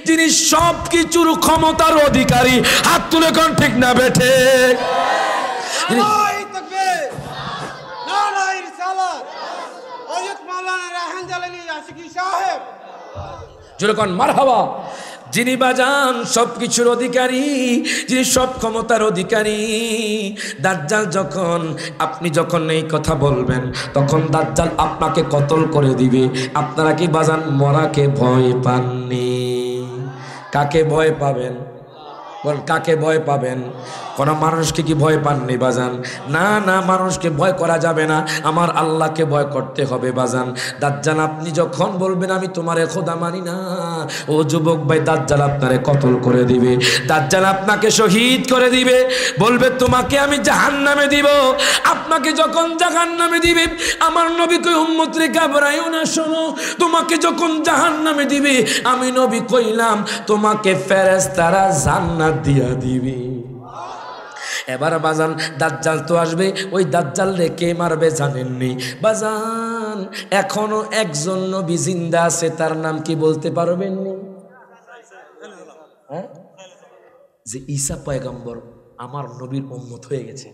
যিনি সব কিছুর ক্ষমতার অধিকারী। হাত তুলে কোন ঠিক না বেঠে? যেরকম মারহাবা, যিনি বাজান সব কিছুর অধিকারী, যিনি সব ক্ষমতার অধিকারী। দাজ্জাল যখন আপনি যখন এই কথা বলবেন তখন দাজ্জাল আপনাকে কতল করে দিবে। আপনারা কি বাজান মরাকে ভয় পাননি? কাকে ভয় পাবেন? বল কাকে ভয় পাবেন? কোন মানুষকে কি ভয় পাননি বাজান? না না, মানুষকে ভয় করা যাবে না, আমার আল্লাহকে ভয় করতে হবে বাজান। দাজ্জাল আপনি যখন বলবেন আমি তোমারে খোদা মানি না, ও যুবক ভাই, দাজ্জাল আপনারে কতল করে দিবে, দাজ্জাল আপনাকে শহীদ করে দিবে, বলবে তোমাকে আমি জাহান্নামে দিব। আপনাকে যখন জাহান্নামে দিবে, আমার নবী কই উম্মত রে ঘাবড়াইও না, শোনো, তোমাকে যখন জাহান্নামে দিবে আমি নবী কইলাম তোমাকে ফেরেশতারা জান্নাত দিয়া দিবে। এবার বাজান দাজ্জাল তো আসবে, ওই দাজ্জাল রে কে মারবে জানেননি বাজান? এখনো একজন নবী জিন্দা আছে, তার নাম কি বলতে পারবেন? হ্যাঁ, যে ঈসা পয়গম্বর আমার নবীর উম্মত হয়ে গেছে।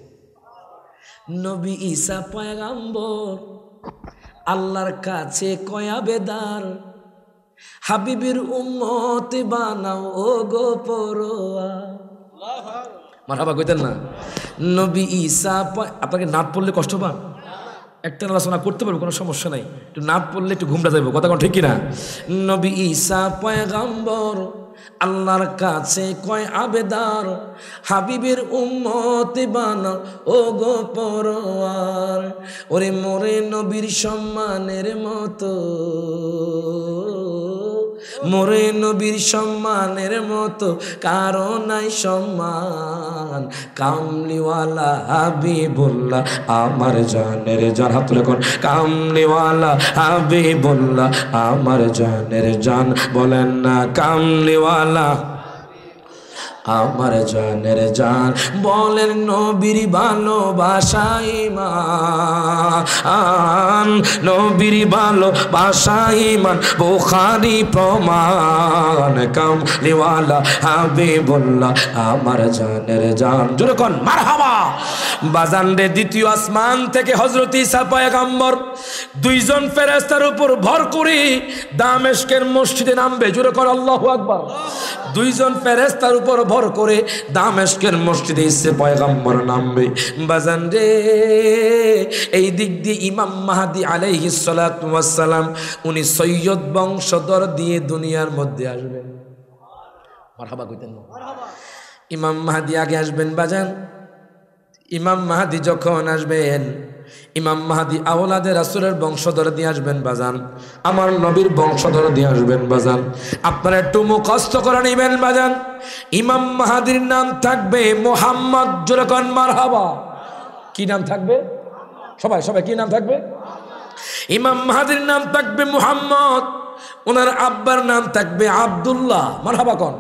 নবী ঈসা পয়গম্বর আল্লাহর কাছে কয়া বেদার, হাবিবের উম্মত বানাও ও গো পরোয়া। মারহাবা কইতেন না? নবী ঈসা, আপনাকে নাত পড়লে কষ্ট পান? একটা আলোচনা করতে পারবো, কোনো সমস্যা নাই, একটু নাত পড়লে একটু ঘুমটা যাইব, কথা কোন ঠিক কিনা? নবী ঈসা পয়গম্বর আল্লাহর কাছে কয় আবেদার, হাবিবের উম্মত বানাও ও গো পরওয়ার। ওরে মোরে নবীর সম্মানের মতো, মোরে নবীর সম্মানের মতো কারো নাই সম্মান, কামলিওয়ালা হাবিবুল্লাহ আমার জানের জান। হাত তুলে কোন কামলিওয়ালা হাবিবুল্লাহ আমার জানের জান, বলেন না কামলিওয়ালা আমার জানের জান। বলেন নবীর ভালোবাসা ঈমান, নবীর ভালোবাসা ঈমান, বুখারী প্রমাণ, কামলিওয়ালা হাবিবুল্লাহ আমার জানের জান। জোরে কোন মারহাবা। বাজান রে, দ্বিতীয় আসমান থেকে হযরত ঈসা পয়গম্বর দুইজন ফেরেশতার উপর ভর করে দামেস্কের মসজিদে নামবে। জোরে কোন আল্লাহু আকবার। দুইজন ফেরেশতার উপর ভর করে দামেস্কের মসজিদে ঈসা পয়গম্বর নামবে। বাজান রে, এই দিক দিয়ে ইমাম মাহদী আলাইহিস সালাতু ওয়াস সালাম, উনি সৈয়দ বংশধর দিয়ে দুনিয়ার মধ্যে আসবেন। মারহাবা কইতেন না? ইমাম মাহদী আগে আসবেন বাজান। ইমাম মাহদী যখন আসবেন, ইমাম মাহদী আওলাদে রাসূলের বংশধর দিয়ে আসবেন বাজান, আমার নবীর বংশধর দিয়ে আসবেন বাজান। আপনারা একটু মুখস্থ করে নেবেন বাজান। ইমাম মাহদীর নাম থাকবে মুহাম্মদ। জোরে কোন মারহাবা। কি নাম থাকবে? সবাই সবাই কি নাম থাকবে? ইমাম মাহদীর নাম থাকবে মুহাম্মদ, ওনার আব্বার নাম থাকবে আব্দুল্লাহ। মারহাবা কোন?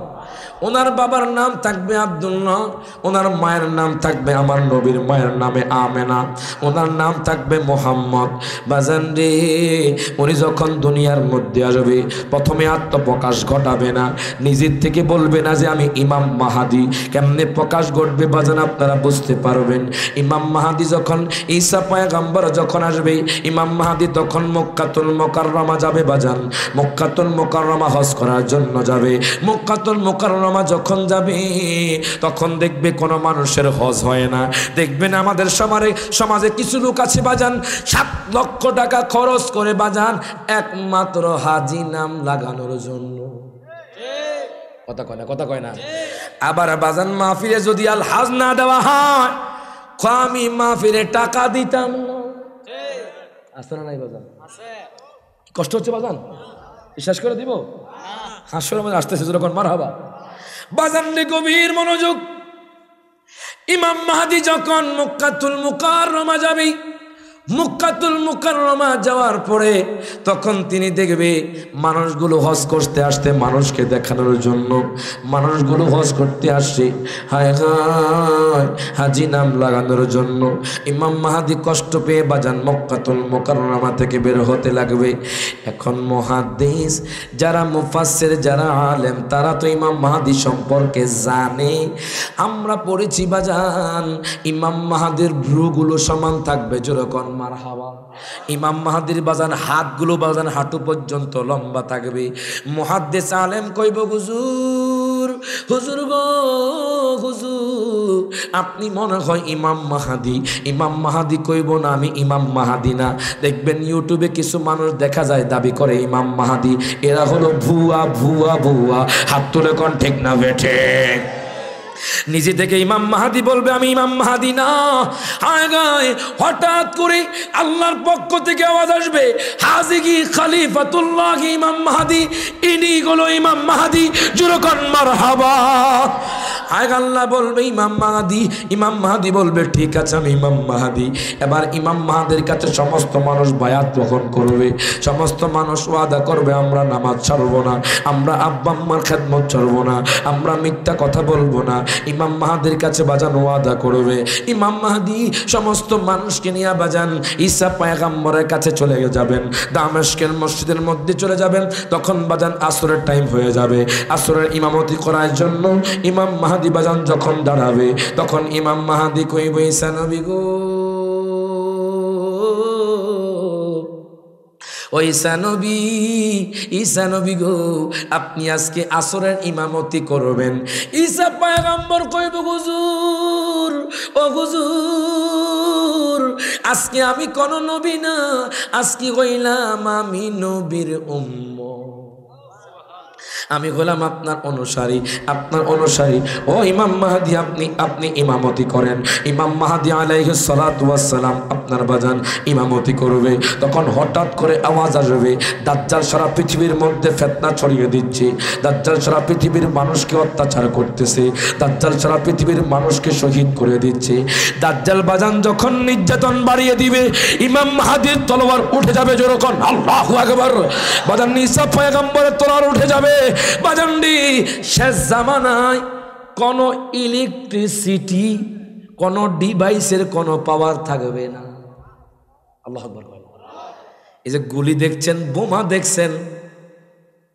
ওনার বাবার নাম থাকবে আব্দুল্লাহ, ওনার মায়ের নাম থাকবে আমার নবীর মায়ের নামে আমেনা, ওনার নাম থাকবে মোহাম্মদ। বাজান রে, উনি যখন দুনিয়ার মধ্যে আসবে প্রথমে আত্মপ্রকাশ ঘটাবে না, নিজের থেকে বলবে না যে আমি ইমাম মাহাদি। কেমনে প্রকাশ ঘটবে বাজান আপনারা বুঝতে পারবেন। ইমাম মাহাদি যখন, ঈসা পয়গম্বর যখন আসবে, ইমাম মাহাদি তখন মক্কাতুল মুকাররমা যাবে বাজান। মক্কাতুল মুকাররমা হজ করার জন্য যাবে। মক্কাতুল মুকাররমা যখন যাবে তখন দেখবে কোনো মানুষের হজ হয় না। দেখবেন আমাদের সমাজে কিছু লোক আছে বাজান, 7 লক্ষ টাকা খরচ করে বাজান একমাত্র হাজি নাম লাগানোর জন্য। কথা কয় না? কথা কয় না? আবার বাজান মাহফিলে যদি আল হাজ না দেওয়া হয়, আমি মাহফিলে টাকা দিতাম না। আছে না নাই বাজান? কষ্ট হচ্ছে বাজান? বিশ্বাস করে দিব? হাসর মধ্যে আসতেছে যখন মারহাবা। বাজান রে, গভীর মনোযোগ। ইমাম মাহদী যখন মক্কাতুল মুকাররমা যাবে, মক্কাতুল মুকাররমা যাওয়ার পরে তখন তিনি দেখবে মানুষগুলো হজ করতে আসতে, মানুষকে দেখানোর জন্য মানুষগুলো হজ করতে আসছে, হায় হায় হাজি নাম লাগানোর জন্য। ইমাম মাহদী কষ্ট পেয়ে বাজান মক্কাতুল মুকাররমা থেকে বের হতে লাগবে। এখন মুহাদ্দিস যারা, মুফাসসির যারা, আলেম, তারা তো ইমাম মাহদী সম্পর্কে জানে। আমরা পড়েছি বাজান ইমাম মাহদীর ভ্রুগুলো সমান থাকবে। যেরকম মারহাবা। ইমাম মাহদীর বাজান হাতগুলো বাজান হাঁটু পর্যন্ত লম্বা থাকবে। মুহাদ্দিস আলেম কইব, হুজুর হুজুর গো হুজুর, আপনি মনে হয় ইমাম মাহদী। ইমাম মাহদী কইব না, আমি ইমাম মাহদী না। দেখবেন ইউটিউবে কিছু মানুষ দেখা যায় দাবি করে ইমাম মাহদী, এরা হলো ভুয়া ভুয়া ভুয়া। হাত তুলে কোন ঠিক না বেঠে? নিজে থেকে ইমাম মাহাদি বলবে আমি ইমাম মাহাদি না। আগায় হঠাৎ করে আল্লাহর পক্ষ থেকে আওয়াজ আসবে, হাজিগি খলিফাতুল্লাহ ইমাম মাহাদি, ইনি হলো ইমাম মাহাদি, জোরে কোন মারহাবা। আগ আল্লাহ বলবে ইমাম মাহাদি, ইমাম মাহাদি বলবে ঠিক আছে আমি ইমাম মাহাদি। এবার ইমাম মাহাদির কাছে সমস্ত মানুষ বায়াত গ্রহণ করবে, সমস্ত মানুষ ওয়াদা করবে আমরা নামাজ ছাড়বো না, আমরা আব্বা আম্মার খেদমত ছাড়বো না, আমরা মিথ্যা কথা বলবো না। ইমাম মাহাদির কাছে বাজান ওয়াদা করবে। ইমাম মাহাদি সমস্ত মানুষকে নিয়ে বাজান ঈসা পয়গম্বরের কাছে চলে যাবেন, দামেস্কের মসজিদের মধ্যে চলে যাবেন। তখন বাজান আসরের টাইম হয়ে যাবে, আসরের ইমামতি করার জন্য ইমাম মাহাদি বাজান যখন দাঁড়াবে, তখন ইমাম মাহাদি কইবে ঈসা নবী গো, ও ঈসা নবী গো, আপনি আজকে আসরের ইমামতি করবেন। ঈসা পয়গম্বর কইব হুজুর, ও হুজুর, আজকে আমি কোন নবী না, আজকে হইলাম আমি নবীর উম্মত, আমি হলাম আপনার অনুসারী, আপনার অনুসারী। ও ইমাম মাহাদি আপনি ইমামতি করেন। ইমাম মাহাদি আলাইহিস সালাতু ওয়াস সালাম আপনার বাজান ইমামতি করবে। তখন হঠাৎ করে আওয়াজ আসবে, দাজ্জাল সারা পৃথিবীর মধ্যে ফিতনা ছড়িয়ে দিচ্ছে, দাজ্জাল সারা পৃথিবীর মানুষকে অত্যাচার করতেছে, দাজ্জাল সারা পৃথিবীর মানুষকে শহীদ করে দিচ্ছে। দাজ্জাল বাজান যখন নির্যাতন বাড়িয়ে দিবে, ইমাম মাহাদির তলোয়ার উঠে যাবে, যেরকম আল্লাহু আকবার। বাজান ঈসা পয়গম্বরের তলোয়ার উঠে যাবে। বাজানডি শেষ জামানায় কোন ইলেকট্রিসিটি, কোন ডিভাইসের কোন পাওয়ার থাকবে না। আল্লাহু আকবার। এই যে গুলি দেখছেন, বোমা দেখছেন,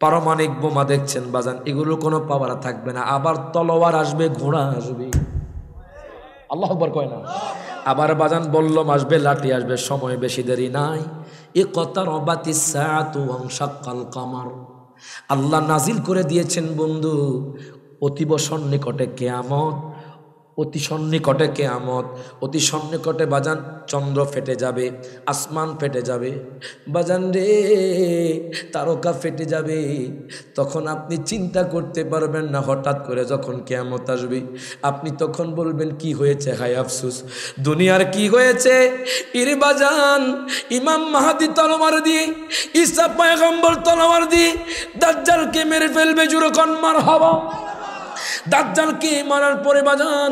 পারমাণবিক বোমা দেখছেন বাজান, এগুলোর কোনো পাওয়ার থাকবে না। আবার তলোয়ার আসবে, ঘোড়া আসবে, আল্লাহু আকবার কয় না। আবার বাজান বল্লম আসবে, লাঠি আসবে, সময় বেশি দেরি নাই। ইকতারাবাতিস সাআতু ওয়ানশাক্কাল কামার। আল্লাহ নাজিল করে দিয়েছেন বন্ধু, অতীব সন্নিকটে কিয়ামত, অতি সন্নিকটে কিয়ামত, অতি সন্নিকটে বাজান চন্দ্র ফেটে যাবে, আসমান ফেটে যাবে বাজান রে, তারকা ফেটে যাবে। তখন আপনি চিন্তা করতে পারবেন না, হঠাৎ করে যখন কিয়ামত আসবে আপনি তখন বলবেন কি হয়েছে, হায় আফসোস, দুনিয়ার কি হয়েছে। ইর বাজান ইমাম মাহাদি তলোয়ার দিয়ে, ঈসা পয়গম্বর তলোয়ার দিয়ে দাজ্জালকে মেরে ফেলবে, জোরে কোন মারহাবা। দাজ্জালকে মারার পরে বাজান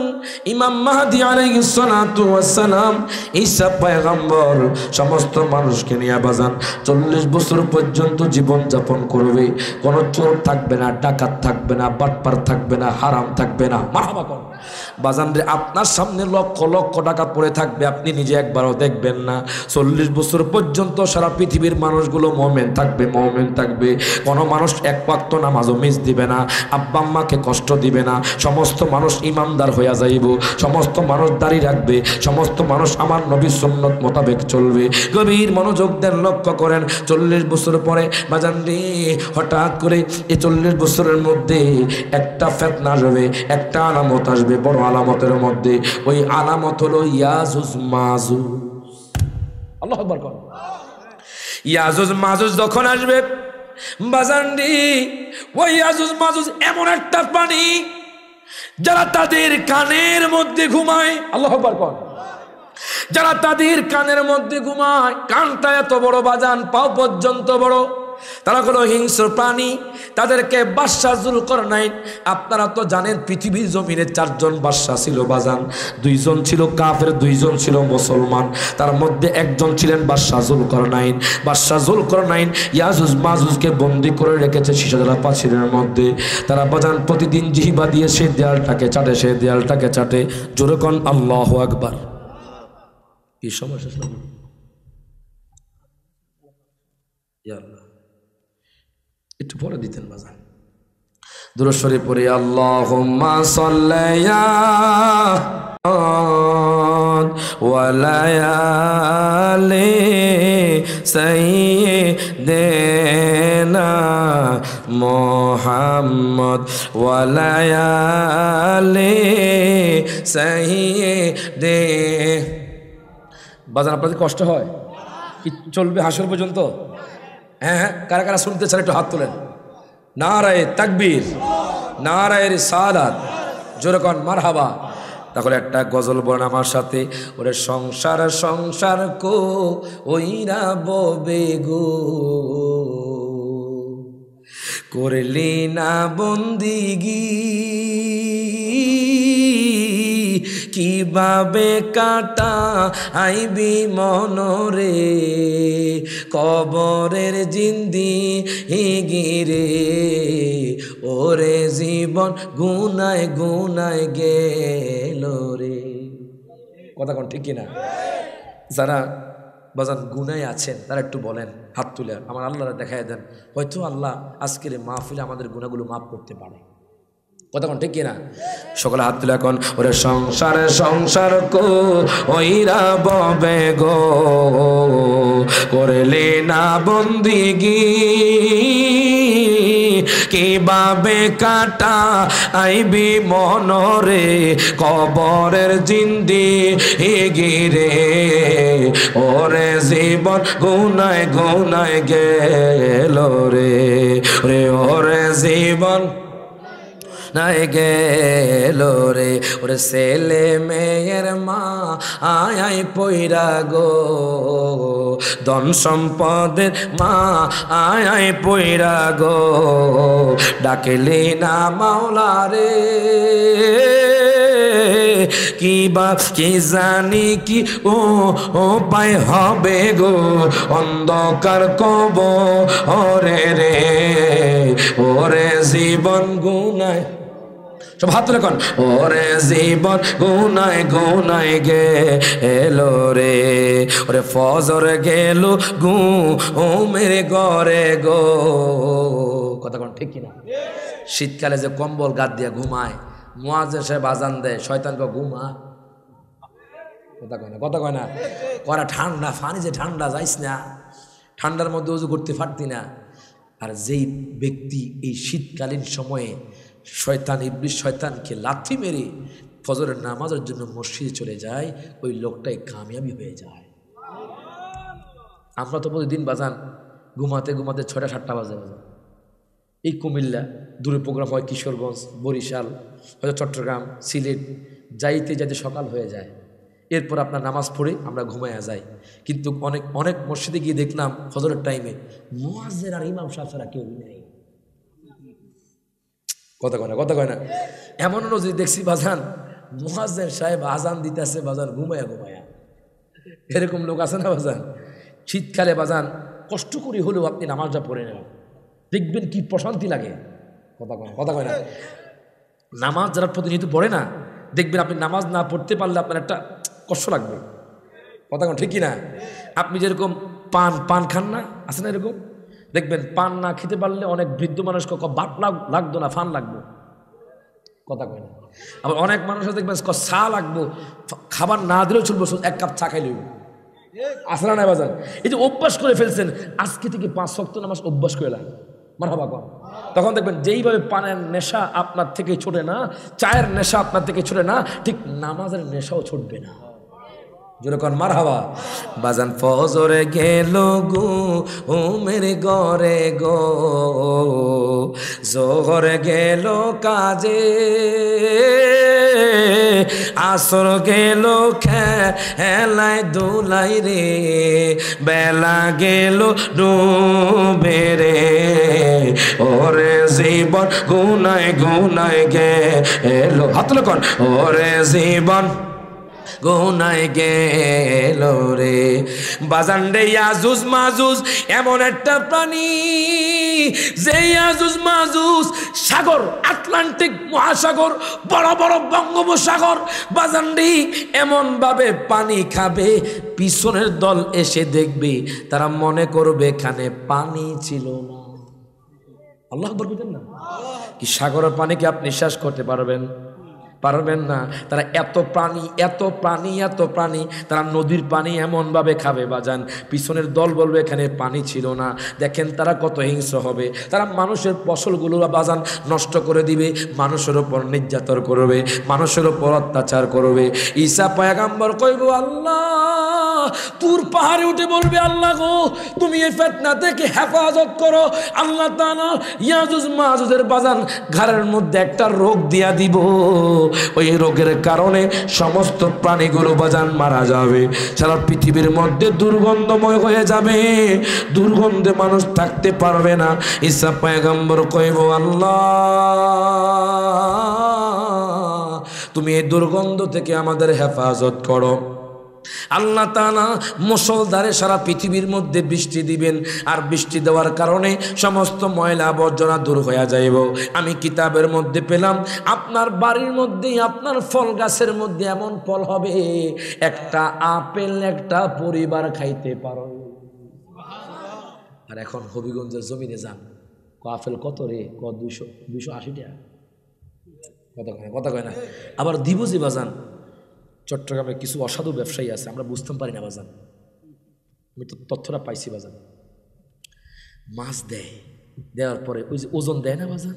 ইমাম মাহদি আলাইহিস সালাতু ওয়াস সালাম ঈসা পয়গম্বর সমস্ত মানুষকে নিয়ে বাজান 40 বছর পর্যন্ত জীবন যাপন করবে। কোনো চোর থাকবে না, ডাকাত থাকবে না, বাটপার থাকবে না, হারাম থাকবে না। মারহাবা কোন বাজান রে, আপনার সামনে লক্ষ লক্ষ টাকা পড়ে থাকবে, আপনি নিজে একবারও দেখবেন না। 40 বছর পর্যন্ত সারা পৃথিবীর মানুষগুলো মুমিন থাকবে, মুমিন থাকবে। কোনো মানুষ এক ওয়াক্ত নামাজও মিস দিবে না, আব্বা আম্মাকে কষ্ট দিবে না। সমস্ত মানুষ ইমানদার হইয়া যাইব, সমস্ত মানুষ দাড়ি রাখবে, সমস্ত মানুষ আমার নবীর সুন্নত মোতাবেক চলবে। গভীর মনোযোগ দেন, লক্ষ্য করেন। 40 বছর পরে বাজান রে, হঠাৎ করে এই 40 বছরের মধ্যে একটা ফিতনা আসবে, একটা আলামত আসবে, বড় আলামতের মধ্যে ওই আলামত হলো ইয়াজুজ মাজুজ। আল্লাহু আকবার কোন। ইয়াজুজ মাজুজ যখন আসবে বাজান রে, ওই ইয়াজুজ মাজুজ এমন একটা প্রাণী যারা তাদের কানের মধ্যে ঘুমায়। আল্লাহু আকবার কোন। যারা তাদের কানের মধ্যে ঘুমায়, কানটা এত বড় বাজান, পাও পর্যন্ত বড়, তারা হলো হিংস্র প্রাণী। তাদেরকে বাদশা যুলকারনাইন, আপনারা তো জানেন পৃথিবীর জমিনে 4 জন বাদশা ছিল বাজান, 2 জন ছিল কাফের, 2 জন ছিল মুসলমান। তার মধ্যে একজন ছিলেন বাদশা যুলকারনাইন। বাদশা যুলকারনাইন ইয়াজুজ মাজুজকে বন্দী করে রেখেছে সীসাজলা প্রাচীরের মধ্যে। তারা বাজান প্রতিদিন জিহ্বা দিয়ে সেই দেয়ালটাকে চাটে, সেই দেয়ালটাকে চাটে। জোরে কোন আল্লাহু আকবার। কি সমস্যা ছিল? ইয়া আল্লাহ, একটু পরে দিতেন বাজান। দুরূদ শরীফ পড়ে আল্লাহুম্মা সাল্লি ওয়া লায়ালি সাইয়্যিদিনা মুহাম্মদ ওয়া লায়ালি সাইয়্যিদি। বাজান আপনাদের কষ্ট হয় কি? চলবে হাসর পর্যন্ত? হ্যাঁ হ্যাঁ, কারা কারা শুনতে চান একটু হাত তোলেন। নারায়ে তাকবীর, নারায়ে রিসালাত, জোরে কোন মারহাবা। তাহলে একটা গজল বলেন আমার সাথে, ওরে সংসার সংসার কো ওইরা ববে গো, করলি না বন্দিগি, কিভাবে কাটা আইবি মনরে, কবরের জিন্দি গিরে, ওরে জীবন গুনায় গুনায় গেল রে। কথা কোন ঠিক কিনা? যারা বাজান গুনায় আছেন তারা একটু বলেন, হাত তুলে আমার আল্লাহরা দেখায় দেন, হয়তো আল্লাহ আজকের মাহফিলে আমাদের গুনাহগুলো মাফ করতে পারে। কথা কোন ঠিক কিনা? সকলে হাত তুলে এখন, ওরে সংসারে সংসার কো ওইরা ববে গো, করলে না বন্দিগি, কিভাবে কাটা আইবি মনরে, কবরের জিন্দি গিরে, ওরে জীবন গুনায় গুনায় গেল রে, ওরে জীবন নাই গেল রে, ওরে ছেলে মেয়ের মা আয় পইরা গো, ধন সম্পদের মা আয় পইরা গো, ডাকলি না মাওলা রে, কি বা কি জানি কি ও পায় হবে গো, অন্ধকার কব ওরে রে, ওরে জীবন গুনায়, সব হাত তুলে কোন, ওরে জীবন গুনায় গুনায় গেল রে, ওরে ফজর গেল গু ও মেরে ঘরে গো। কথা কোন ঠিক কিনা? শীতকালে যে কম্বল গাদ দিয়ে ঘুমায়, মুয়াজ্জিন সাহেব আজান দেয়, শয়তানকে ঘুমা। কথা কয় না, কথা কয় না, করা ঠান্ডা পানি যে ঠান্ডা যাইস না, ঠান্ডার মধ্যে উজু করতে পারতি না। আর যেই ব্যক্তি এই শীতকালীন সময়ে শয়তান ইবলিস শয়তানকে লাথি মেরে ফজরের নামাজের জন্য মসজিদে চলে যায়, ওই লোকটাই কামিয়াবি হয়ে যায়। আমরা তো প্রতিদিন বাজান ঘুমাতে ঘুমাতে 6টা-7টা বাজে বাজান। এই কুমিল্লা দূরে প্রোগ্রাম হয়, কিশোরগঞ্জ, বরিশাল, হয়তো চট্টগ্রাম, সিলেট, যাইতে যাইতে সকাল হয়ে যায়। এরপর আপনার নামাজ পড়ে আমরা ঘুমাইয়া যাই। কিন্তু অনেক অনেক মসজিদে গিয়ে দেখলাম ফজরের টাইমে মুয়াজ্জিন আর ইমাম সাহেব ছাড়া কেউ নেই। কথা কয় না, কথা কয় না। এমন নজির দেখছি বাজান, মুয়াজ্জিন সাহেব আজান দিতেছে বাজান ঘুমায়া ঘুমায়া। এরকম লোক আছে না বাজান? শীতকালে বাজান কষ্ট করে হলেও আপনি নামাজটা পড়ে নেন, দেখবেন কি প্রশান্তি লাগে। কথা কয় না, কথা কয় না। নামাজ যারা প্রতিনিয়ত পড়ে না, দেখবেন আপনি নামাজ না পড়তে পারলে আপনার একটা কষ্ট লাগবে। কথা কন ঠিক কিনা? আপনি যেরকম পান খান না, আছে না এরকম, দেখবেন পান না খেতে পারলে অনেক বৃদ্ধ মানুষকে বাট লাগতো না, ফান লাগবো। কথা কয় না। আবার অনেক মানুষের দেখবেন চা লাগবো, খাবার না দিলেও চলবো, 1 কাপ চা খাইলেও। আসলে না বাজান, এই যে অভ্যাস করে ফেলছেন, আজকে থেকে 5 ওয়াক্ত নামাজ অভ্যাস করে লাগবে। মারহাবা কর। তখন দেখবেন যেইভাবে পানের নেশা আপনার থেকে ছোটে না, চায়ের নেশা আপনার থেকে ছোটে না, ঠিক নামাজের নেশাও ছুটবে না। যেরকম মারহাবা। বাজান ফজরে গেল গো ও মেরে ঘরে গো, জোহরে গেল কাজে, আসর গেল খেলায় দোলাই রে, বেলা গেল ডুবে রে, ওরে জীবন গুনায় গুনায় গেল। হাত তুলে কোন, ওরে জীবন গুনায় গেল রে। বাজান রে ইয়াজুজ মাজুজ এমন একটা প্রাণী, যে ইয়াজুজ মাজুজ সাগর, আটলান্টিক মহাসাগর, বড় বড় বঙ্গোপসাগর, বাজান রে এমন ভাবে পানি খাবে, পিছনের দল এসে দেখবে, তারা মনে করবে এখানে পানি ছিল না। আল্লাহ আকবার বলবেন না? কি সাগরের পানিকে আপনি নিঃশ্বাস করতে পারবেন? পারবেন না। তারা এত প্রাণী, এত প্রাণী, এত প্রাণী, তারা নদীর পানি এমনভাবে খাবে বাজান, পিছনের দল বলবে এখানে পানি ছিল না। দেখেন তারা কত হিংস্র হবে। তারা মানুষের ফসলগুলো বাজান নষ্ট করে দিবে, মানুষের ওপর নির্যাতন করবে, মানুষের ওপর অত্যাচার করবে। ঈসা পয়গম্বর কইব আল্লাহ, তুর পাহাড়ে উঠে বলবে আল্লাহ গো তুমি এই ফিতনা থেকে হেফাজত করো। আল্লাহ তাআলা ইয়াজুজ মাজুজের বাজান ঘরের মধ্যে একটা রোগ দিয়া দিব, ওই রোগের কারণে সমস্ত প্রাণীগুলো বাজান মারা যাবে। সারা পৃথিবীর মধ্যে দুর্গন্ধময় হয়ে যাবে, দুর্গন্ধে মানুষ থাকতে পারবে না। ঈসা পয়গম্বর কইব, আল্লাহ তুমি এই দুর্গন্ধ থেকে আমাদের হেফাজত করো। আল্লাহ তাআলা মুষলধারে সারা পৃথিবীর মধ্যে বৃষ্টি দিবেন, আর বৃষ্টি দেওয়ার কারণে সমস্ত ময়লা আবর্জনা দূর হয়ে যাইব। আমি কিতাবের মধ্যে পেলাম, আপনার বাড়ির মধ্যেই আপনার ফল গাছের মধ্যে এমন ফল হবে, একটা আপেল একটা পরিবার খাইতে পারো। আর এখন হবিগঞ্জের জমিনে যান, আপেল কত রে? 280 টাকা। কথা কয় না। আবার দিবসি বাজান, চট্টগ্রামে কিছু অসাধু ব্যবসায়ী আছে, আমরা বুঝতে পারি না বাজান, আমি তো তথ্যটা পাইছি বাজান। মাছ দেয়, দেওয়ার পরে ওই যে ওজন দেয় না বাজান,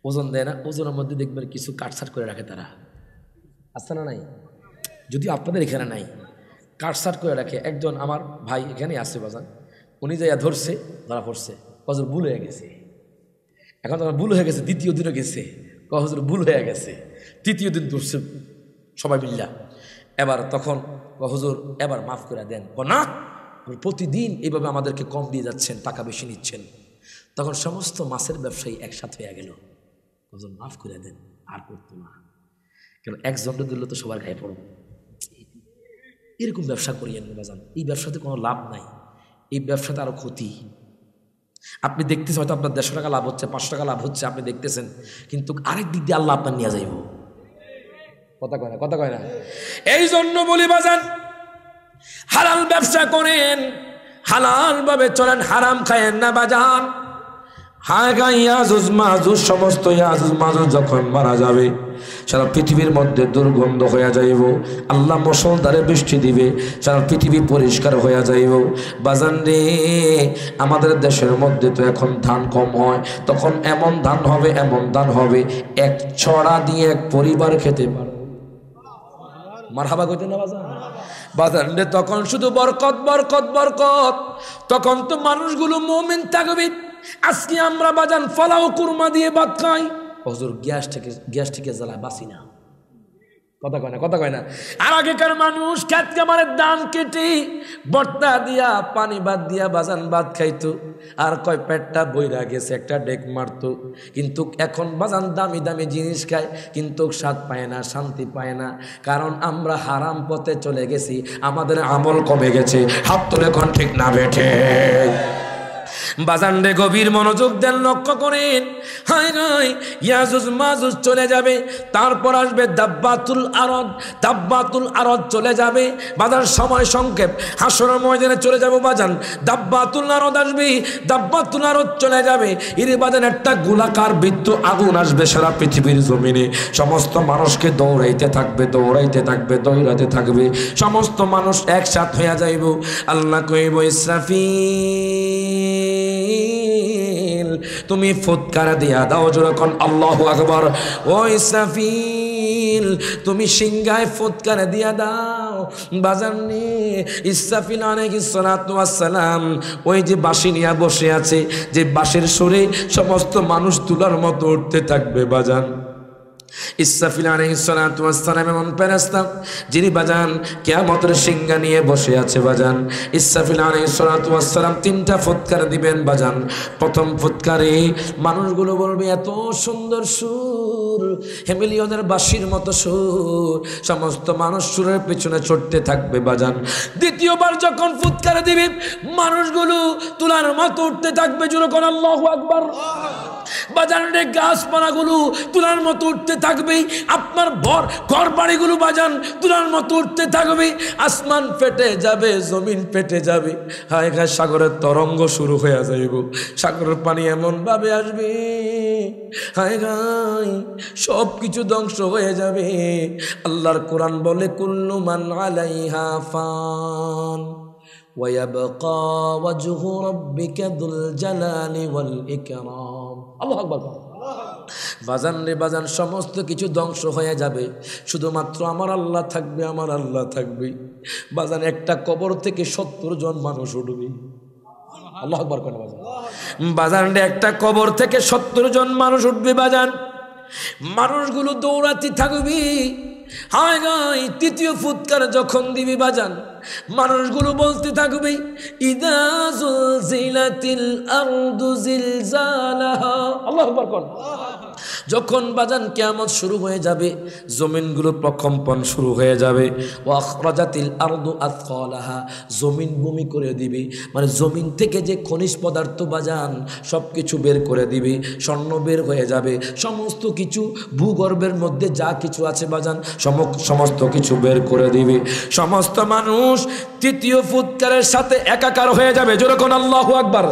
ওজন দেয় না, ওজনের মধ্যে দেখবেন কিছু কাটছাট করে রাখে তারা, আছে না নাই? যদি আপনাদের এখানে নাই, কাটছাট করে রাখে। একজন আমার ভাই এখানে আসছে বাজান, উনি যাইয়া ধরছে, ধরা পড়ছে, হজুর ভুল হয়ে গেছে। এখন তোমার ভুল হয়ে গেছে, দ্বিতীয় দিনও গেছে, হজুর ভুল হয়ে গেছে, তৃতীয় দিন ধরছে সবাই মিল্লা। এবার তখন হুজুর এবার মাফ করে দেন। না, প্রতিদিন এইভাবে আমাদেরকে কম দিয়ে যাচ্ছেন, টাকা বেশি নিচ্ছেন। তখন সমস্ত মাছের ব্যবসায়ী একসাথে হয়ে গেল, হুজুর মাফ করে দেন, আর করতো না। কেন একজনটা দিলে তো সবার গায়ে পড়ব। এরকম ব্যবসা করিয়েন না বাজান, এই ব্যবসাতে কোনো লাভ নাই, এই ব্যবসাতে আরো ক্ষতি। আপনি দেখতেছেন হয়তো আপনার 150 টাকা লাভ হচ্ছে, 500 টাকা লাভ হচ্ছে, আপনি দেখতেছেন, কিন্তু আরেক দিক দিয়ে আল্লাহ আপনার নিয়ে যাইব। কথা কয় না। এই জন্য বলি বাজান, হালাল ব্যবসা করেন, হালাল ভাবে চলেন, হারাম খায়েন না বাজান। সমস্ত ইয়াজুজ মাজুজ যখন মারা যাবে, সারা পৃথিবীর মধ্যে দুর্গন্ধ হয়ে যাইব। আল্লাহ মুষলধারে বৃষ্টি দিবে, সারা পৃথিবী পরিষ্কার হয়ে যাইব। বাজান রে, আমাদের দেশের মধ্যে তো এখন ধান কম হয়, তখন এমন ধান হবে, এমন ধান হবে, এক ছড়া দিয়ে এক পরিবার খেতে পারে। মারহাবা কইতে না বাজান? বাজান রে, তখন শুধু বরকত বরকত বরকত। তখন তো মানুষগুলো মুমিন থাকবে। আজকে আমরা বাজান ফলাও কুরমা দিয়ে ভাত খাই, হুজুর গ্যাস থেকে জ্বালায় বাঁচি না। কথা কয় না। আর আগেকার মানুষ খেত খামারের ধান কেটে বর্তা দিয়া পানি ভাত দিয়া বাজান ভাত খাইতো, আর কয় পেটটা বইরা গেছে, একটা ডেক মারতো। কিন্তু এখন বাজান দামি দামি জিনিস খায়, কিন্তু স্বাদ পায় না, শান্তি পায় না, কারণ আমরা হারাম পথে চলে গেছি, আমাদের আমল কমে গেছে। হাত তুলে কোন ঠিক না বেঠে বাজান রে, গভীর মনোযোগ দেন, লক্ষ্য করেন। হায় হায়, ইয়াজুজ মাজুজ চলে যাবে, তারপর আসবে দাব্বাতুল আরদ। দাব্বাতুল আরদ চলে যাবে বাজান, সময় সংক্ষেপ, হাসরের ময়দানে চলে যাবো বাজান। দাব্বাতুল আরদ আসবে, দাব্বাতুল আরদ চলে যাবে, এর বাজান একটা গোলাকার বৃত্ত আগুন আসবে সারা পৃথিবীর জমিনে। সমস্ত মানুষকে দৌড়াইতে থাকবে, দৌড়াইতে থাকবে, দৌড়াইতে থাকবে, সমস্ত মানুষ একসাথ হইয়া যাইব। আল্লাহ কইব, ইসরাফিল তুমি ফুৎকার দিয়া দাও, যখন আল্লাহু আকবার। ও ইসরাফিল তুমি সিংহায় ফুৎকার দিয়া দাও। বাজানে ইসরাফিল আলাইহিস সালাতু ওয়াস সালাম ওই যে বাঁশি নিয়ে বসে আছে, যে বাঁশির সুরে সমস্ত মানুষ তুলার মতো উঠতে থাকবে বাজান। ইসরাফিল আলাইহিস সালাতু ওয়াস সালাম এমন ফেরেশতা যিনি বাজান কিয়ামতের সিংহা নিয়ে বসে আছে বাজান। ইসরাফিল আলাইহিস সালাতু ওয়াস সালাম 3টা ফুৎকার দিবেন বাজান। প্রথম ফুৎকারে মানুষগুলো বলবে, এত সুন্দর সুর, হেমিলিয়নের বাঁশির মতো সুর, সমস্ত মানুষ সুরের পেছনে ছুটতে থাকবে বাজান। দ্বিতীয়বার যখন ফুৎকার দিবে, মানুষগুলো তুলার মতো উঠতে থাকবে, যখন আল্লাহু আকবার। বাজানের গাছপালাগুলো তুলার মতো উঠতে থাকবে, আপনার ঘর বাড়িগুলো বাজান তুলার মতো উঠতে থাকবে, আসমান ফেটে যাবে, জমিন ফেটে যাবে। হায় হায়, সাগরের তরঙ্গ শুরু হয়ে যাইব, সাগরের পানি এমন ভাবে আসবে, হায় হায় সব কিছু ধ্বংস হয়ে যাবে। আল্লাহর কোরআন বলে, কুল্লু মান আলাইহা ফান ويبقى وجه ربك ذو الجلال والإكرام। আল্লাহু আকবার। বাজান রে বাজান, সমস্ত কিছু ধ্বংস হয়ে যাবে, শুধুমাত্র আমার আল্লাহ থাকবে, আমার আল্লাহ থাকবে বাজান। একটা কবর থেকে 70 জন মানুষ উঠবে। আল্লাহু আকবার করে বাজান। বাজান রে, একটা কবর থেকে 70 জন মানুষ উঠবে বাজান। মানুষগুলো দৌড়াতে থাকবে। হায় গাই তৃতীয় ফুৎকার যখন দিবি বাজান, মানুষগুলো বলতে থাকবে ইদা জুলজিলাতিল আরদু জিলজালাহা। আল্লাহু আকবার কোন। যখন বাজান কিয়ামত শুরু হয়ে যাবে, জমিনগুলো প্রকম্পন শুরু হয়ে যাবে। ওয়া আখরাজাতিল আরদু আথকালাহা, জমিন বমি করে দিবে, মানে জমিন থেকে যে খনিজ পদার্থ বাজান সব কিছু বের করে দিবে, স্বর্ণ বের হয়ে যাবে, সমস্ত কিছু ভূগর্ভের মধ্যে যা কিছু আছে বাজান সমস্ত কিছু বের করে দিবে। সমস্ত মানুষ তৃতীয় ফুৎকারের সাথে একাকার হয়ে যাবে। যেরকম আল্লাহু আকবার।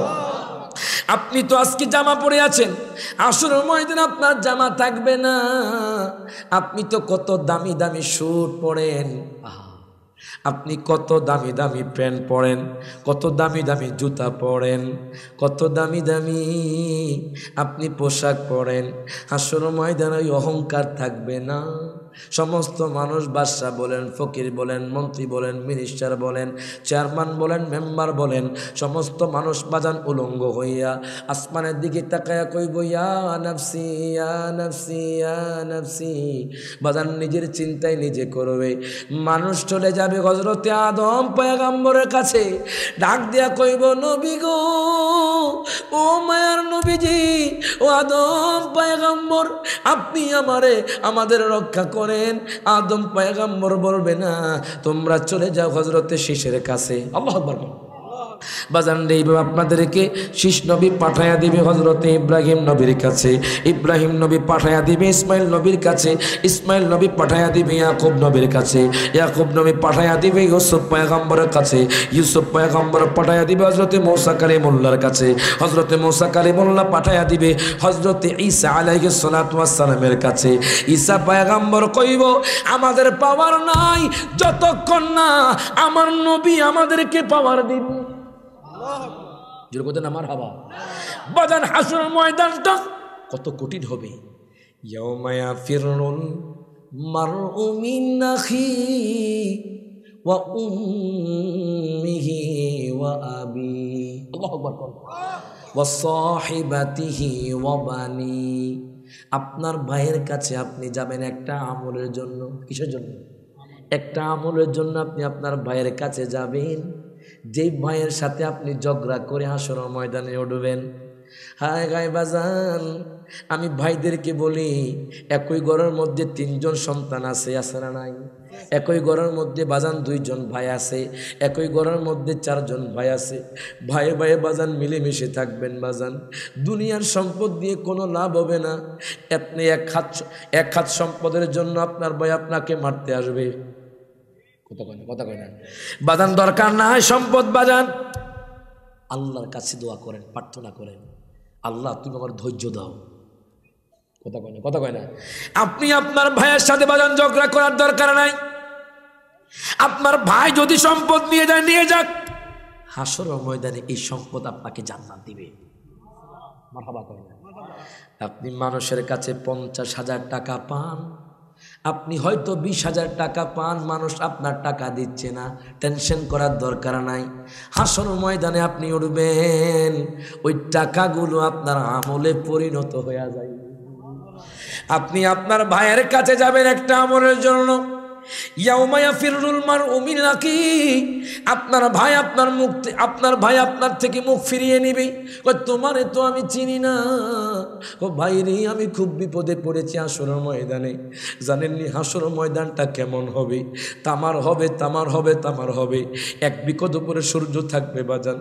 আপনি তো আজকে জামা পরে আছেন, আসরের ময়দানে আপনার জামা থাকবে না। আপনি তো কত দামি দামি স্যুট পরেন, আপনি কত দামি দামি প্যান্ট পরেন, কত দামি দামি জুতা পরেন, কত দামি দামি আপনি পোশাক পরেন। হাসরের ময়দানে ওই অহংকার থাকবে না। সমস্ত মানুষ বাদশা বলেন, ফকির বলেন, মন্ত্রী বলেন, মিনিস্টার বলেন, চেয়ারম্যান বলেন, মেম্বার বলেন, সমস্ত মানুষ বাজান উলঙ্গ হইয়া আসমানের দিকে তাকায়া কইব ইয়া নাফসি ইয়া নাফসি ইয়া নাফসি। বাজান নিজের চিন্তায় নিজে করবে। মানুষ চলে যাবে হযরতে আদম পয়গম্বরের কাছে, ডাক দিয়া কইব নবী গো, ও মায়ার নবীজি, ও আদম পয়গম্বর, আপনি আমাদের রক্ষা করেন। আদম পয়গম্বর বলবে না, তোমরা চলে যাও হযরতে শীষের কাছে। আল্লাহু আকবার। বাজান এইভাবে আপনাদেরকে শীষ নবী পাঠায়া দিবে হযরতে ইব্রাহিম নবীর কাছে, ইব্রাহিম নবী পাঠায়া দিবে ইসমাইল নবীর কাছে, ইসমাইল নবী পাঠায়া দিবে ইয়াকুব নবীর কাছে, ইয়াকুব নবী পাঠায়া দিবে ইউসুফ পয়গম্বরের কাছে, ইউসুফ পয়গম্বর পাঠায়া দিবে হযরতে মূসা কালিমুল্লাহর কাছে, হযরতে মূসা কালিমুল্লাহ পাঠায়া দিবে হযরতে ঈসা আলাইহিস সালাতু ওয়াস সালামের কাছে। ঈসা পয়গম্বর কইব আমাদের পাওয়ার নাই যতক্ষণ না আমার নবী আমাদেরকে পাওয়ার দিবে। বাজান হাসরের ময়দানটা কত কঠিন হবে। ইয়াউমা ইয়াফিরুল মারউ মিন আখিহি ওয়া উম্মিহি ওয়া আবি, আল্লাহু আকবার, ওয়া সাহিবাতিহি ওয়া বানি। আপনার ভাইয়ের কাছে আপনি যাবেন একটা আমলের জন্য। কিসের জন্য? একটা আমলের জন্য আপনি আপনার ভাইয়ের কাছে যাবেন, যেই ভাইয়ের সাথে আপনি ঝগড়া করে হাসরের ময়দানে উঠবেন। হায় গায়ে বাজান, আমি ভাইদেরকে বলি একই ঘরের মধ্যে 3 জন সন্তান আছে, আছে না নাই? একই ঘরের মধ্যে বাজান 2 জন ভাই আছে, একই ঘরের মধ্যে 4 জন ভাই আছে। ভাইয়ে ভাইয়ে বাজান মিলেমিশে থাকবেন বাজান। দুনিয়ার সম্পদ দিয়ে কোনো লাভ হবে না। আপনি এক হাত সম্পদের জন্য আপনার ভাই আপনাকে মারতে আসবে। কথা কয় না বাজান, দরকার না হয় সম্পদ বাজান। আল্লাহর কাছে দোয়া করেন, প্রার্থনা করেন, আল্লাহ তুমি আমার ধৈর্য দাও। কথা কয় না। আপনি আপনার ভাইয়ের সাথে বাজান ঝগড়া করার দরকার নাই। আপনার ভাই যদি সম্পদ নিয়ে যায়, নিয়ে যাক, হাসরের ময়দানে এই সম্পদ আপনাকে জান্নাত দিবে। মারহাবা কয় না। আপনি মানুষের কাছে 50,000 টাকা পান, আপনি হয়তো 20,000 টাকা পান, মানুষ আপনার টাকা দিচ্ছে না, টেনশন করার দরকার নাই। হাসরের ময়দানে আপনি উঠবেন, ওই টাকাগুলো আপনার আমলে পরিণত হয়ে যায়। আপনি আপনার ভাইয়ের কাছে যাবেন একটা আমলের জন্য। ইয়াউমা ইয়াফিরুল মারউ মিন আখিহি, আপনার ভাই আপনার থেকে মুখ ফিরিয়ে নিবে। তোমারে তো আমি চিনি না। ও ভাই রে, আমি খুব বিপদে পড়েছি হাসরের ময়দানে। জানেননি হাসরের ময়দানটা কেমন হবে? তামার হবে। 1 বিকট উপরে সূর্য থাকবে বাজান,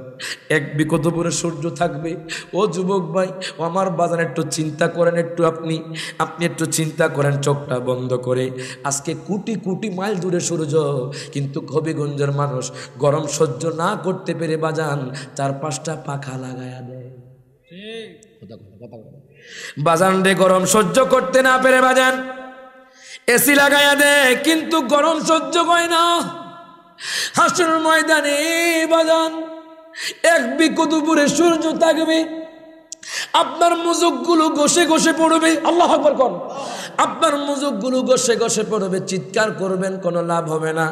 1 বিকট উপরে সূর্য থাকবে। ও যুবক ভাই, ও আমার বাজান, একটু চিন্তা করেন, আপনি একটু চিন্তা করেন চোখটা বন্ধ করে। আজকে কোটি মাইল দূরে সূর্য, কিন্তু হবিগঞ্জের মানুষ গরম সহ্য না করতে পেরে বাজান 4-5টা পাখা লাগায়া দেয়। বাজান রে, গরম সহ্য করতে না পেরে বাজান এসি লাগায়া দেয়, কিন্তু গরম সহ্য হয় না। হাসরের ময়দানে বাজান 1 বিকট উপরে সূর্য থাকবে, আপনার মুজুকগুলো ঘষে পড়বে। আল্লাহু আকবার। আপনার মুজুকগুলো ঘষে পড়বে, চিৎকার করবেন, কোনো লাভ হবে না।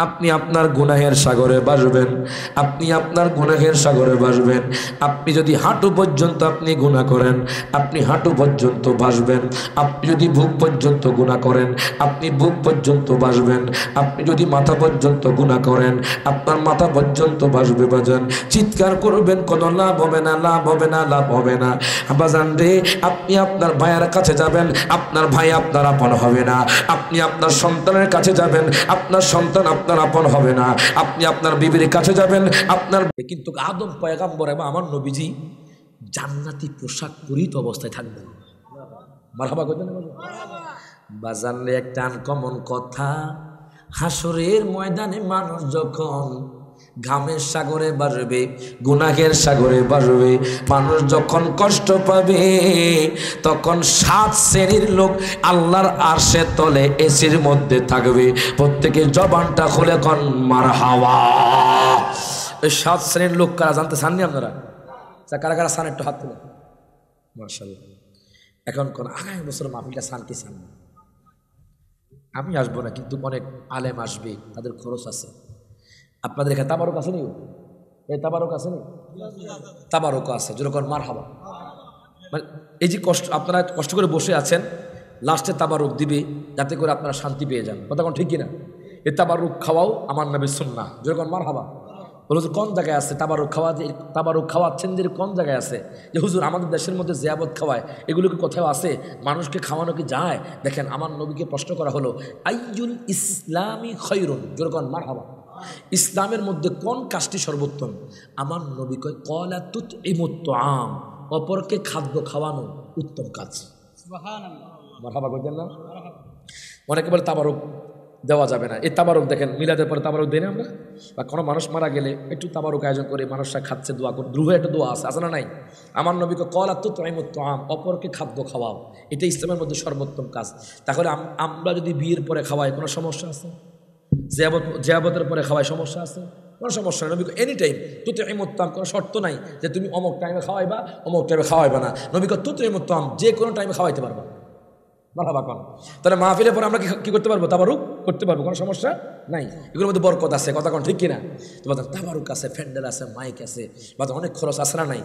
আপনি আপনার গুনাহের সাগরে ভাসবেন, আপনি আপনার গুনাহের সাগরে ভাসবেন। আপনি যদি হাঁটু পর্যন্ত আপনি গুনাহ করেন, আপনি হাঁটু পর্যন্ত ভাসবেন। আপনি যদি বুক পর্যন্ত গুনাহ করেন, আপনি বুক পর্যন্ত ভাসবেন। আপনি যদি মাথা পর্যন্ত গুনাহ করেন, আপনার মাথা পর্যন্ত ভাসবে বাজান। চিৎকার করবেন, কোনো লাভ হবে না, লাভ হবে না, লাভ হবে না। বাজান রে, আপনি আপনার ভাইয়ের কাছে যাবেন, আপনার ভাই আপনার আপন হবে না। আপনি আপনার সন্তানের কাছে যাবেন, আপনার সন্তান আপনার আপন হবে না। আপনি আপনার বিবির কাছে যাবেন, আপনার কিন্তু আদম পয়গাম্বর এবং আমার নবীজি জান্নাতি পোশাক পরিহিত অবস্থায় থাকবেন। মারহাবা কইতেন না বাজান রে? একটা আনকমন কথা, হাসরের ময়দানে মানুষ যখন ঘামের সাগরে বাড়বে, গুনাহের সাগরে বাড়বে, মানুষ যখন কষ্ট পাবে, তখন 7 শ্রেণীর লোক আল্লাহর আরশের তলে এসির মধ্যে থাকবে। প্রত্যেকের জবানটা খুলে কোন মারহাবা। এই 7 শ্রেণীর লোক কারা জানতে চাননি আপনারা? কারা কারা চান একটু হাত তুলে? মাশাআল্লাহ। এখন কোন আগামী বছর মাহফিলটা চান কি চান? আমি আসবো না, কিন্তু অনেক আলেম আসবে, তাদের খরচ আছে। আপনাদের এখানে তাবারক আছে নি? এই তাবারক আছে নি? তাবারক আছে, যেরকম মারহাবা। মানে এই যে কষ্ট, আপনারা কষ্ট করে বসে আছেন, লাস্টে তাবারক দিবে যাতে করে আপনারা শান্তি পেয়ে যান। কথা কোন ঠিক কিনা? এই তাবারক খাওয়াও আমার নবীর সুন্নাহ, যেরকম মারহাবা। বলো যে কোন জায়গায় আছে তাবারক খাওয়া? যে তাবারক খাওয়াচ্ছেন যে কোন জায়গায় আছে? যে হুজুর আমাদের দেশের মধ্যে জিয়াবত খাওয়ায়, এগুলো কি কোথাও আছে? মানুষকে খাওয়ানো কি যায়? দেখেন, আমার নবীকে প্রশ্ন করা হলো, আইয়ুল ইসলামি খৈরুন, যেরকম মারহাবা, ইসলামের মধ্যে কোন কাজটি সর্বোত্তম? আমার নবী কয় ক্বালা তুতঈমুত তুআম, অপরকে খাদ্য খাওয়ানো উত্তম কাজ। সুবহানাল্লাহ, মারহাবা কইতেন না? অনেকে বলে তাবারক দেওয়া যাবে না। এই তাবারক দেখেন, মিলাদের পরে তাবারক দেই না আমরা? বা কোনো মানুষ মারা গেলে একটু তাবারক আয়োজন করে, মানুষরা খাচ্ছে, দোয়া করে, দ্রুহ একটা দোয়া আছে না নাই? আমার নবীকে ক্বালা তুতঈমুত তুআম, অপরকে খাদ্য খাওয়াও, এটা ইসলামের মধ্যে সর্বোত্তম কাজ। তাহলে আমরা যদি বিয়ের পরে খাওয়াই, কোনো সমস্যা আছে? জিয়াবতের পরে খাওয়াই, সমস্যা আছে? কোনো সমস্যা নেই। নবী এনি টাইম তুতঈমুত তুআম, কোনো শর্ত নাই যে তুমি অমুক টাইমে খাওয়াইবা, অমুক টাইমে খাওয়াইবা না। নবী কয় তুতঈমুত তুআম, যে কোনো টাইমে খাওয়াইতে পারবা। মারহাবা কোন? তাহলে মাহফিলের পরে আমরা কি করতে পারবো? তাবারুক করতে পারবো, কোনো সমস্যা নাই। এগুলোর মধ্যে বরকত আছে। কথা কোন ঠিক কিনা? তো তাবারুক আছে, ফ্যান্ডেল আছে, মাইক আছে, বা অনেক খরচ আছে না নাই?